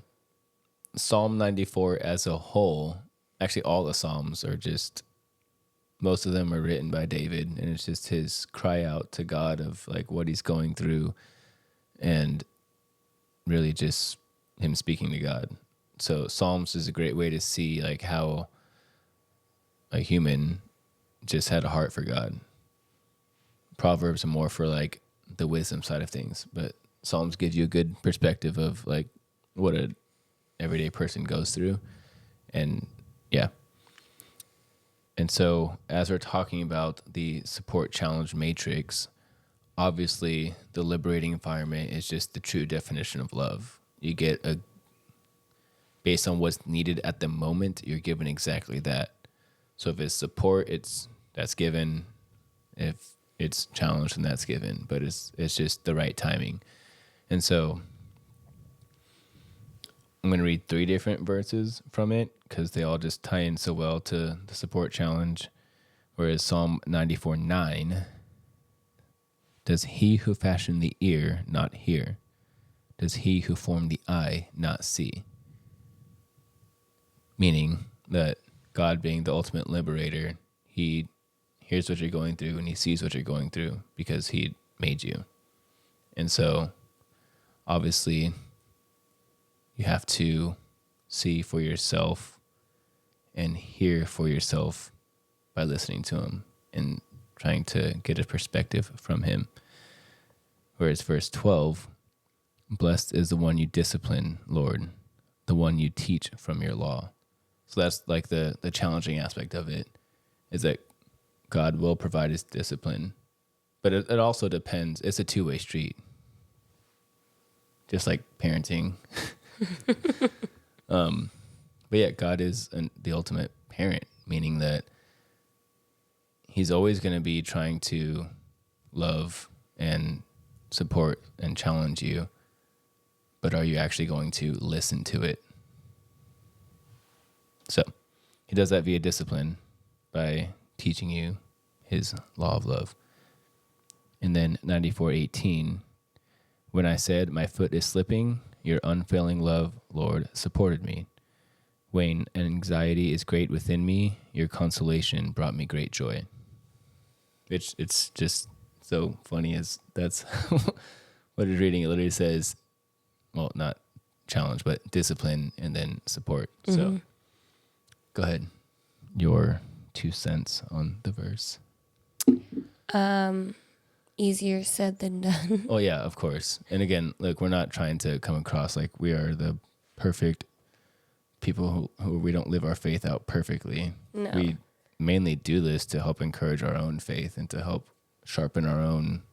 Speaker 1: Psalm 94 as a whole, actually all the Psalms are just, most of them are written by David, and it's just his cry out to God of like what he's going through and really just him speaking to God. So Psalms is a great way to see like how a human just had a heart for God. Proverbs are more for like the wisdom side of things, but Psalms gives you a good perspective of like what a everyday person goes through. And yeah. And so as we're talking about the support challenge matrix, obviously the liberating environment is just the true definition of love. You get based on what's needed at the moment, you're given exactly that. So if it's support, that's given. If it's challenged, then that's given. But it's just the right timing. And so I'm going to read 3 different verses from it because they all just tie in so well to the support challenge. Whereas Psalm 94:9, does he who fashioned the ear not hear? Does he who formed the eye not see? Meaning that God being the ultimate liberator, he hears what you're going through and he sees what you're going through because he made you. And so obviously you have to see for yourself and hear for yourself by listening to him and trying to get a perspective from him. Whereas verse 12, blessed is the one you discipline, Lord, the one you teach from your law. So that's like the challenging aspect of it, is that God will provide his discipline, but it also depends. It's a two-way street, just like parenting. But yeah, God is the ultimate parent, meaning that he's always going to be trying to love and support and challenge you. But are you actually going to listen to it? So he does that via discipline by teaching you his law of love. And then 94:18, when I said my foot is slipping, your unfailing love, Lord, supported me. When anxiety is great within me, your consolation brought me great joy. It's just so funny as that's what it's reading. It literally says, well, not challenge, but discipline and then support. Mm-hmm. So go ahead. Your 2 cents on the verse.
Speaker 2: Easier said than done.
Speaker 1: Oh yeah, of course. And again, look, we're not trying to come across like we are the perfect people who we don't live our faith out perfectly. No. We mainly do this to help encourage our own faith and to help sharpen our own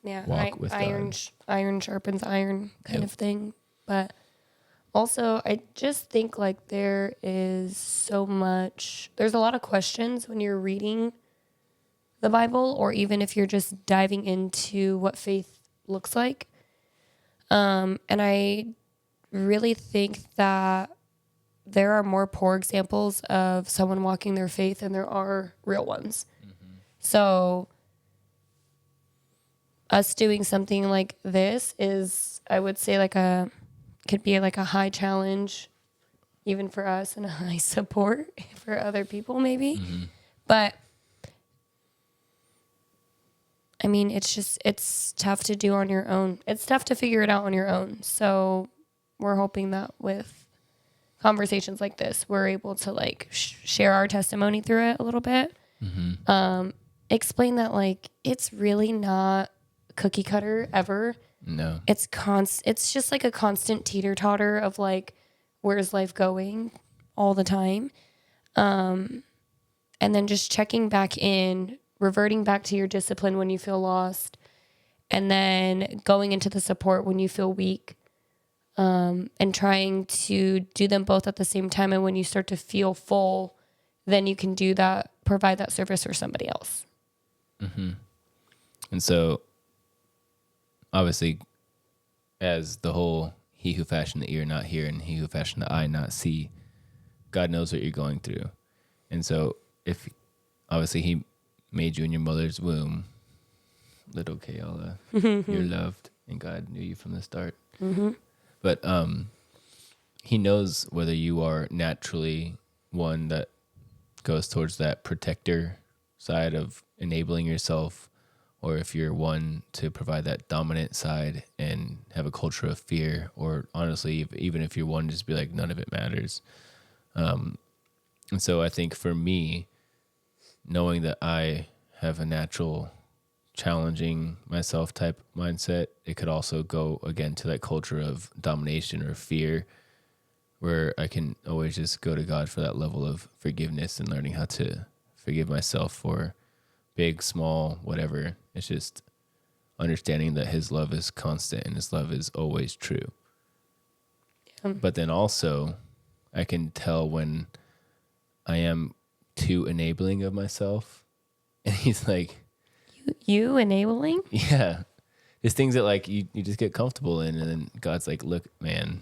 Speaker 1: walk with God.
Speaker 2: Iron sharpens iron kind of thing. But also, I just think like there's a lot of questions when you're reading the Bible, or even if you're just diving into what faith looks like. And I really think that there are more poor examples of someone walking their faith than there are real ones. Mm-hmm. So us doing something like this is, I would say, could be like a high challenge, even for us, and a high support for other people maybe. Mm-hmm. But I mean, it's tough to do on your own. It's tough to figure it out on your own. So we're hoping that with conversations like this, we're able to like share our testimony through it a little bit. Mm-hmm. Explain that like it's really not cookie cutter ever.
Speaker 1: No,
Speaker 2: it's just like a constant teeter totter of like, where's life going all the time, and then just checking back in, reverting back to your discipline when you feel lost, and then going into the support when you feel weak. And trying to do them both at the same time. And when you start to feel full, then you can do that, provide that service for somebody else.
Speaker 1: Mm-hmm. And so, obviously, as the whole, he who fashioned the ear not hear, and he who fashioned the eye not see, God knows what you're going through. And so, if, obviously, he made you in your mother's womb, little Kayala, you're loved, and God knew you from the start. Mm-hmm. But he knows whether you are naturally one that goes towards that protector side of enabling yourself, or if you're one to provide that dominant side and have a culture of fear, or honestly, even if you're one, just be like, none of it matters. And so I think for me, knowing that I have a natural challenging myself type mindset, it could also go again to that culture of domination or fear, where I can always just go to God for that level of forgiveness and learning how to forgive myself for big, small, whatever. It's just understanding that his love is constant and his love is always true. But then also I can tell when I am too enabling of myself, and he's like,
Speaker 2: You enabling?
Speaker 1: Yeah. There's things that like you just get comfortable in, and then God's like, look, man.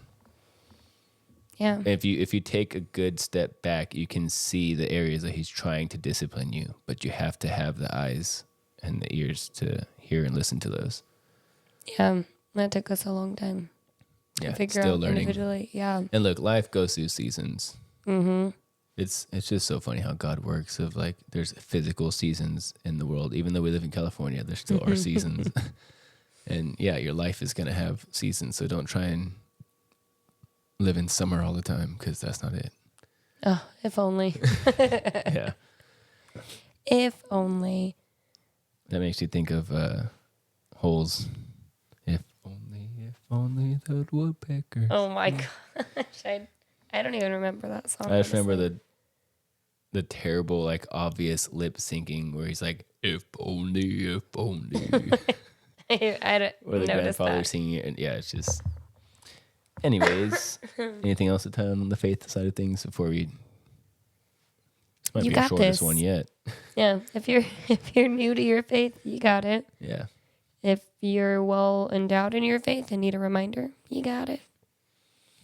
Speaker 2: Yeah.
Speaker 1: If you take a good step back, you can see the areas that he's trying to discipline you, but you have to have the eyes and the ears to hear and listen to those.
Speaker 2: Yeah. That took us a long time to figure
Speaker 1: still
Speaker 2: out
Speaker 1: learning.
Speaker 2: Individually. Yeah.
Speaker 1: And look, life goes through seasons. Mm-hmm. It's just so funny how God works. Of like, there's physical seasons in the world. Even though we live in California, there still are seasons. And yeah, your life is gonna have seasons. So don't try and live in summer all the time, because that's not it.
Speaker 2: Oh, if only.
Speaker 1: Yeah.
Speaker 2: If only.
Speaker 1: That makes you think of Holes. If only the woodpecker.
Speaker 2: Oh my gosh. I don't even remember that song.
Speaker 1: I just remember the terrible, like, obvious lip syncing where he's like, if only.
Speaker 2: I don't
Speaker 1: Or the
Speaker 2: notice
Speaker 1: grandfather
Speaker 2: that.
Speaker 1: singing it. And yeah, it's just. Anyways, anything else to tie on the faith side of things before we. This might
Speaker 2: You
Speaker 1: be
Speaker 2: got
Speaker 1: our shortest
Speaker 2: this.
Speaker 1: one yet.
Speaker 2: Yeah, if you're new to your faith, you got it.
Speaker 1: Yeah.
Speaker 2: If you're well endowed in your faith and need a reminder, you got it.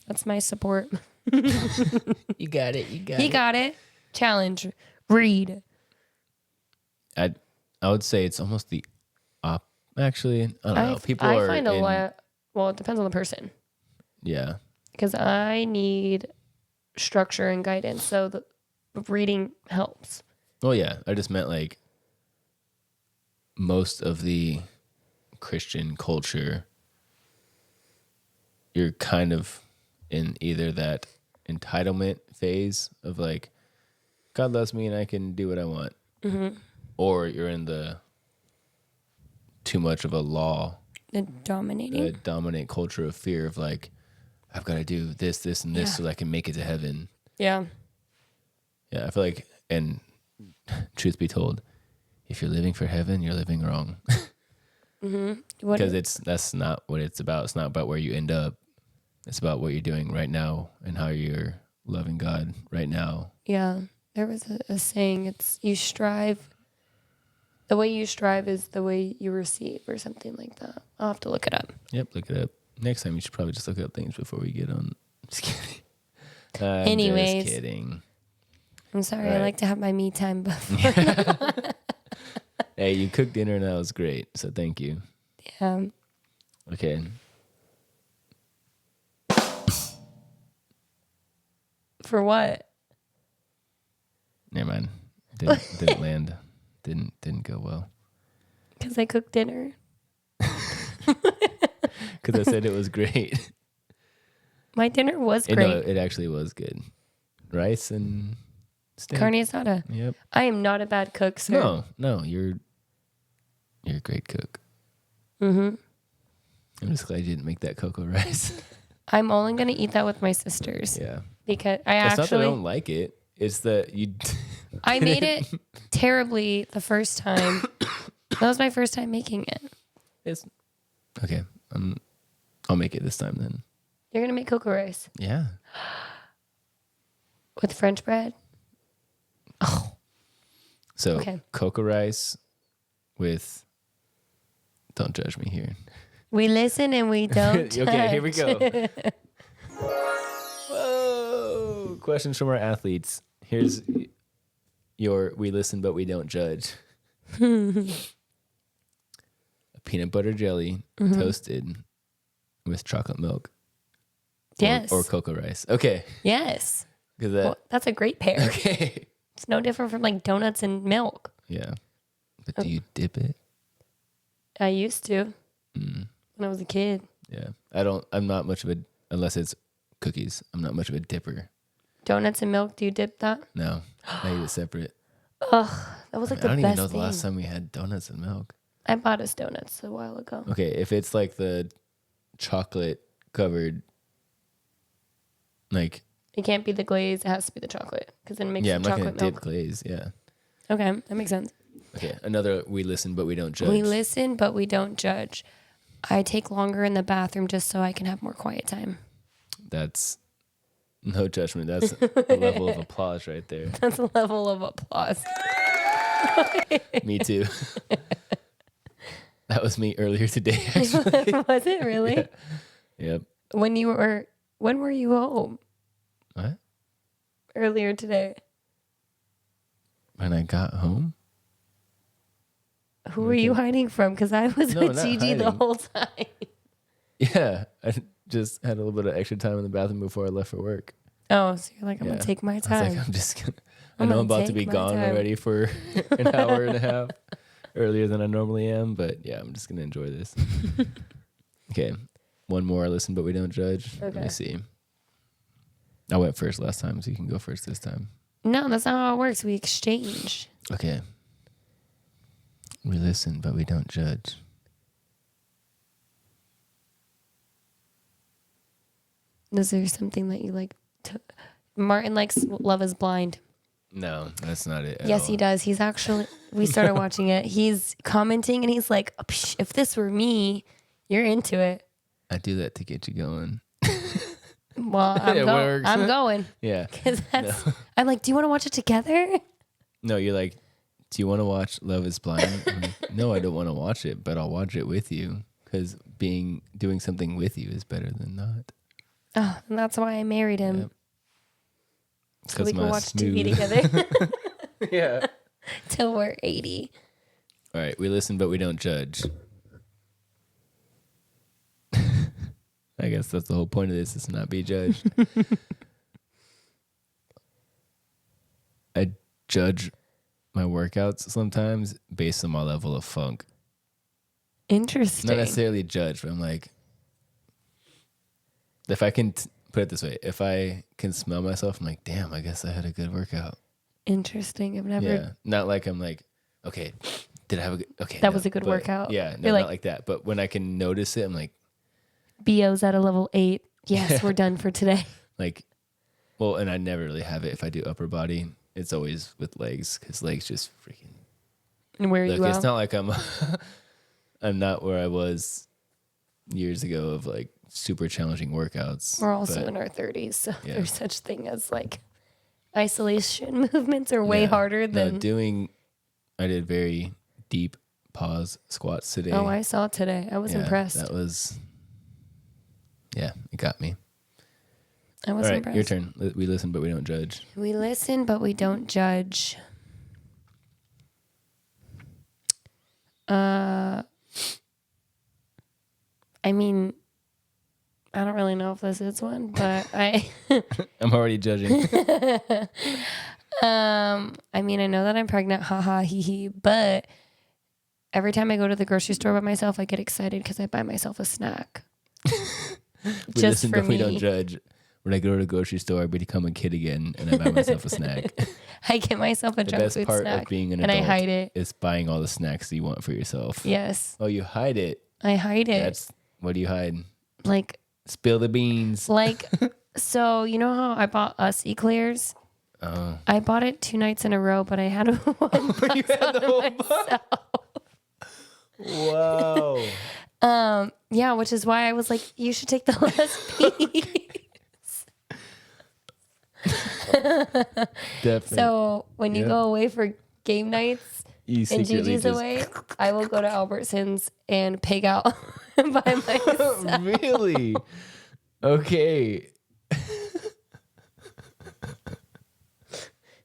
Speaker 2: That's my support.
Speaker 1: You got it.
Speaker 2: He got it. Challenge. Read.
Speaker 1: I would say it's almost the actually, I don't know. People
Speaker 2: I
Speaker 1: are
Speaker 2: find a
Speaker 1: in,
Speaker 2: lot. Well, it depends on the person.
Speaker 1: Yeah.
Speaker 2: Because I need structure and guidance, so the reading helps.
Speaker 1: Oh yeah, I just meant like most of the Christian culture, you're kind of in either that entitlement phase of like, God loves me and I can do what I want, or you're in the too much of a law,
Speaker 2: The dominating.
Speaker 1: the dominant culture of fear of like, I've got to do this, this, and this so that I can make it to heaven.
Speaker 2: Yeah.
Speaker 1: Yeah, I feel like, and truth be told, if you're living for heaven, you're living wrong. Because that's not what it's about. It's not about where you end up. It's about what you're doing right now and how you're loving God right now.
Speaker 2: Yeah. There was a saying, it's you strive. The way you strive is the way you receive, or something like that. I'll have to look it up.
Speaker 1: Yep, look it up. Next time you should probably just look up things before we get on. Just kidding.
Speaker 2: Anyways.
Speaker 1: Just kidding.
Speaker 2: I'm sorry.
Speaker 1: Right.
Speaker 2: I like to have my me time before.
Speaker 1: Hey, you cooked dinner and that was great. So thank you.
Speaker 2: Yeah.
Speaker 1: Okay.
Speaker 2: For what?
Speaker 1: Never mind. Didn't land. Didn't go well.
Speaker 2: Because I cooked dinner.
Speaker 1: Because I said it was great.
Speaker 2: My dinner was
Speaker 1: No,
Speaker 2: great.
Speaker 1: it actually was good. Rice and steak.
Speaker 2: Carne asada.
Speaker 1: Yep.
Speaker 2: I am not a bad cook, sir.
Speaker 1: No, you're a great cook.
Speaker 2: Mm-hmm.
Speaker 1: I'm just glad you didn't make that cocoa rice.
Speaker 2: I'm only going to eat that with my sisters.
Speaker 1: Yeah.
Speaker 2: Because
Speaker 1: It's not that I don't like it. It's that you.
Speaker 2: I made it terribly the first time. That was my first time making it.
Speaker 1: It's okay. I'll make it this time then.
Speaker 2: You're going to make cocoa rice
Speaker 1: Yeah.
Speaker 2: with French bread?
Speaker 1: So
Speaker 2: Okay.
Speaker 1: cocoa rice with. Don't judge me here.
Speaker 2: We listen and we don't
Speaker 1: Okay, here we
Speaker 2: judge.
Speaker 1: go. Whoa! Questions from our athletes. Here's your we listen but we don't judge. A peanut butter jelly toasted with chocolate milk.
Speaker 2: Yes.
Speaker 1: Or cocoa rice. Okay.
Speaker 2: Yes.
Speaker 1: Because
Speaker 2: Well, that's a great pair.
Speaker 1: okay.
Speaker 2: It's no different from like donuts and milk.
Speaker 1: Yeah. But do you dip it?
Speaker 2: I used to when I was a kid.
Speaker 1: Yeah. I'm not much of a, unless it's cookies, I'm not much of a dipper.
Speaker 2: Donuts and milk, do you dip that?
Speaker 1: No. I eat it separate.
Speaker 2: Ugh, that was like
Speaker 1: I
Speaker 2: the
Speaker 1: don't
Speaker 2: best
Speaker 1: even know
Speaker 2: thing.
Speaker 1: the last time we had donuts and milk.
Speaker 2: I bought us donuts a while ago.
Speaker 1: Okay, if it's like the chocolate covered, like,
Speaker 2: It can't be the glaze. It has to be the chocolate because then it makes
Speaker 1: yeah,
Speaker 2: the
Speaker 1: I'm not
Speaker 2: chocolate
Speaker 1: gonna
Speaker 2: milk.
Speaker 1: dip glaze. Yeah.
Speaker 2: Okay, that makes sense.
Speaker 1: Okay, another we listen but we don't judge.
Speaker 2: We listen, but we don't judge. I take longer in the bathroom just so I can have more quiet time.
Speaker 1: That's no judgment. That's a level of applause right there.
Speaker 2: That's a level of applause.
Speaker 1: Me too. That was me earlier today. Actually.
Speaker 2: Was it really?
Speaker 1: Yep.
Speaker 2: When were you home?
Speaker 1: What?
Speaker 2: Earlier today.
Speaker 1: When I got home?
Speaker 2: Who were you hiding from? Because I was
Speaker 1: No,
Speaker 2: with
Speaker 1: not
Speaker 2: Gigi the
Speaker 1: hiding.
Speaker 2: whole time.
Speaker 1: Yeah, I just had a little bit of extra time in the bathroom before I left for work.
Speaker 2: Oh, so you're like, I'm
Speaker 1: Yeah.
Speaker 2: gonna take my
Speaker 1: I was
Speaker 2: time.
Speaker 1: like, I'm just gonna. I
Speaker 2: I'm
Speaker 1: know I'm
Speaker 2: gonna
Speaker 1: about to
Speaker 2: take
Speaker 1: be
Speaker 2: my
Speaker 1: gone
Speaker 2: time.
Speaker 1: already for an hour and a half earlier than I normally am, but yeah, I'm just gonna enjoy this. Okay, one more. Listen, but we don't judge. Let me
Speaker 2: Okay.
Speaker 1: see. I went first last time, so you can go first this time.
Speaker 2: No, that's not how it works. We exchange.
Speaker 1: Okay. We listen, but we don't judge.
Speaker 2: Is there something that you like? Martin likes Love Is Blind.
Speaker 1: No, that's not it.
Speaker 2: Yes, he does. He's actually. We started watching it. He's commenting and he's like, "If this were me, you're into it."
Speaker 1: I do that to get you going.
Speaker 2: Well,
Speaker 1: It works.
Speaker 2: I'm going.
Speaker 1: Yeah.
Speaker 2: Because that's. I'm like, do you want to watch it together?
Speaker 1: No, you're like, do you want to watch Love Is Blind? I'm like, no, I don't want to watch it, but I'll watch it with you because doing something with you is better than not.
Speaker 2: Oh, and that's why I married him.
Speaker 1: Yep.
Speaker 2: So we can
Speaker 1: my
Speaker 2: watch TV
Speaker 1: smooth-
Speaker 2: together
Speaker 1: Yeah.
Speaker 2: till we're 80.
Speaker 1: All right, we listen, but we don't judge. I guess that's the whole point of this, is to not be judged. I judge my workouts sometimes based on my level of funk.
Speaker 2: Interesting.
Speaker 1: Not necessarily judge, but I'm like, if I can put it this way, if I can smell myself, I'm like, damn, I guess I had a good workout.
Speaker 2: Interesting. I've never.
Speaker 1: Yeah, not like I'm like, okay, did I have a good? Okay,
Speaker 2: That was a good workout.
Speaker 1: Yeah, no,
Speaker 2: You're
Speaker 1: not like that. But when I can notice it, I'm like,
Speaker 2: BO's at a level 8. Yes, we're done for today.
Speaker 1: like, well, and I never really have it if I do upper body. It's always with legs because legs just freaking.
Speaker 2: And where are
Speaker 1: Look,
Speaker 2: you
Speaker 1: it's
Speaker 2: at?
Speaker 1: not like I'm not where I was years ago of like super challenging workouts.
Speaker 2: We're also
Speaker 1: but
Speaker 2: in our 30s, so
Speaker 1: Yeah.
Speaker 2: there's such thing as like isolation movements are way
Speaker 1: yeah.
Speaker 2: harder
Speaker 1: No,
Speaker 2: than.
Speaker 1: I did very deep pause squats today.
Speaker 2: Oh, I saw it today. I was
Speaker 1: Yeah,
Speaker 2: impressed.
Speaker 1: That was, yeah, it got me.
Speaker 2: I was
Speaker 1: All right,
Speaker 2: impressed.
Speaker 1: your turn. We listen, but we don't judge.
Speaker 2: We listen, but we don't judge. I mean, I don't really know if this is one, but
Speaker 1: I'm already judging.
Speaker 2: I mean, I know that I'm pregnant, haha, hee hee, but every time I go to the grocery store by myself, I get excited because I buy myself a snack.
Speaker 1: We
Speaker 2: Just
Speaker 1: listen,
Speaker 2: for
Speaker 1: but we
Speaker 2: me.
Speaker 1: don't judge. When I go to the grocery store, I become a kid again, and I buy myself a snack.
Speaker 2: I get myself a
Speaker 1: The
Speaker 2: junk
Speaker 1: best
Speaker 2: food
Speaker 1: part
Speaker 2: snack
Speaker 1: of being an
Speaker 2: and
Speaker 1: adult
Speaker 2: I hide it.
Speaker 1: is buying all the snacks you want for yourself.
Speaker 2: Yes,
Speaker 1: Oh, you hide it.
Speaker 2: I hide it.
Speaker 1: What do you hide?
Speaker 2: Like,
Speaker 1: Spill the beans.
Speaker 2: so you know how I bought us eclairs?
Speaker 1: Oh.
Speaker 2: I bought it 2 nights in a row, but I had one box
Speaker 1: You had the whole
Speaker 2: myself.
Speaker 1: Wow.
Speaker 2: Yeah, which is why I was like, you should take the last piece.
Speaker 1: Definitely.
Speaker 2: So when you
Speaker 1: Yep.
Speaker 2: go away for game nights
Speaker 1: You
Speaker 2: and
Speaker 1: secretly
Speaker 2: Gigi's
Speaker 1: just
Speaker 2: away, I will go to Albertsons and pig out by myself.
Speaker 1: Really? Okay.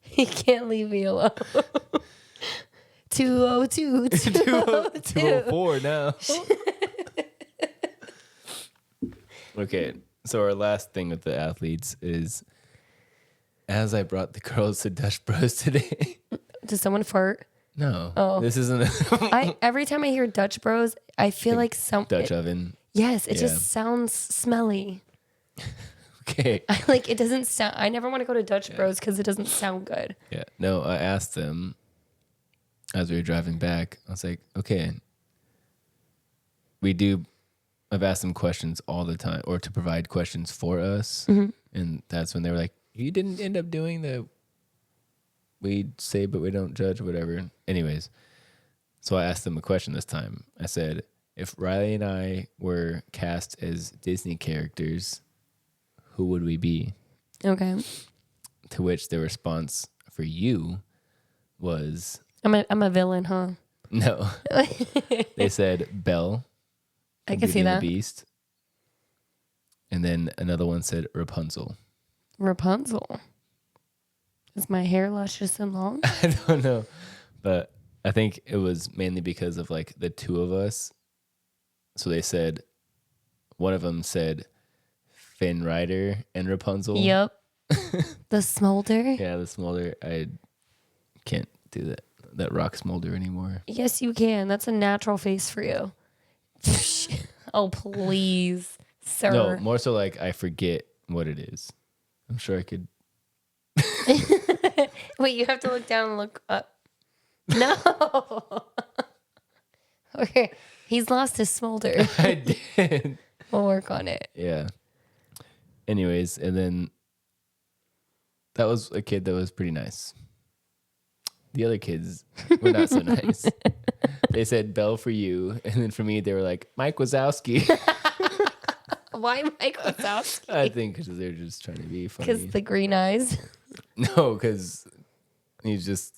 Speaker 2: He can't leave me alone. 202, 202.
Speaker 1: 204 now. Okay, so our last thing with the athletes is, as I brought the girls to Dutch Bros today.
Speaker 2: Does someone fart?
Speaker 1: No,
Speaker 2: Oh.
Speaker 1: this isn't
Speaker 2: Every time I hear Dutch Bros, I feel like
Speaker 1: Dutch oven.
Speaker 2: Yes, it
Speaker 1: Yeah.
Speaker 2: just sounds smelly.
Speaker 1: Okay.
Speaker 2: It doesn't sound. I never want to go to Dutch Bros because it doesn't sound good.
Speaker 1: Yeah. No, I asked them as we were driving back. I was like, okay, I've asked them questions all the time, or to provide questions for us.
Speaker 2: Mm-hmm.
Speaker 1: And that's when they were like, you didn't end up doing the we say but we don't judge, whatever. Anyways, so I asked them a question this time. I said, if Riley and I were cast as Disney characters, who would we be?
Speaker 2: Okay,
Speaker 1: To which the response for you was,
Speaker 2: I'm a villain, huh?
Speaker 1: no. They said Belle.
Speaker 2: I
Speaker 1: from
Speaker 2: can see
Speaker 1: Beauty and
Speaker 2: that.
Speaker 1: the Beast. And then another one said Rapunzel.
Speaker 2: Rapunzel. Is my hair luscious and long?
Speaker 1: I don't know. But I think it was mainly because of like the two of us. So they said, one of them said Finn Rider and Rapunzel.
Speaker 2: Yep. The smolder?
Speaker 1: Yeah, the smolder. I can't do that rock smolder anymore.
Speaker 2: Yes, you can. That's a natural face for you. Oh, please, sir.
Speaker 1: No, more so like I forget what it is. I'm sure I could.
Speaker 2: Wait, you have to look down and look up. No. Okay. He's lost his smolder.
Speaker 1: I did.
Speaker 2: We'll work on it.
Speaker 1: Yeah. Anyways, and then that was a kid that was pretty nice. The other kids were not so nice. They said Bell for you, and then for me they were like Mike Wazowski.
Speaker 2: Why Mike Wazowski?
Speaker 1: I think because they're just trying to be funny.
Speaker 2: Because the green eyes.
Speaker 1: No, because he's just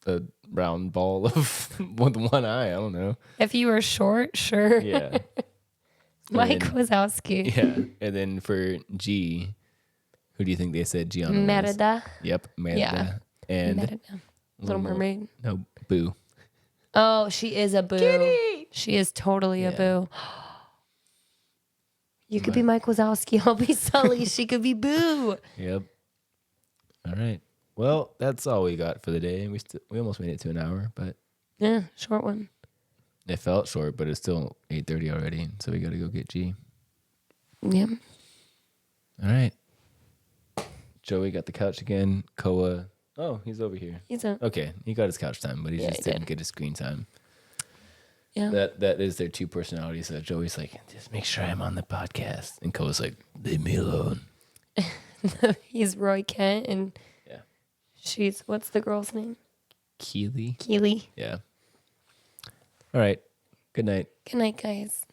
Speaker 1: a round ball of with one eye. I don't know.
Speaker 2: If you were short, sure.
Speaker 1: Yeah.
Speaker 2: Mike
Speaker 1: then,
Speaker 2: Wazowski.
Speaker 1: Yeah. And then for G, who do you think they said Gianna was?
Speaker 2: Merida.
Speaker 1: Yep, Merida.
Speaker 2: Yeah.
Speaker 1: And
Speaker 2: Merida. Little Mermaid.
Speaker 1: No, Boo.
Speaker 2: Oh, she is a boo.
Speaker 1: Kitty!
Speaker 2: She is totally a
Speaker 1: Yeah.
Speaker 2: boo. You could be Mike Wazowski. I'll be Sully. She could be Boo.
Speaker 1: Yep. All right. Well, that's all we got for the day. We almost made it to an hour, but
Speaker 2: Yeah, short one.
Speaker 1: it felt short, but it's still 8:30 already, so we got to go get G.
Speaker 2: Yep.
Speaker 1: All right. Joey got the couch again. Koa. Oh, he's over here.
Speaker 2: He's a
Speaker 1: Okay, he got his couch time, but he
Speaker 2: Yeah,
Speaker 1: just
Speaker 2: he
Speaker 1: didn't
Speaker 2: did.
Speaker 1: get his screen time.
Speaker 2: yeah.
Speaker 1: That is their two personalities. So Joey's like, just make sure I'm on the podcast, and Koa's like, leave me alone.
Speaker 2: He's Roy Kent, and
Speaker 1: Yeah.
Speaker 2: she's what's the girl's name?
Speaker 1: Keely.
Speaker 2: Keely.
Speaker 1: Yeah. All right. Good night.
Speaker 2: Good night, guys.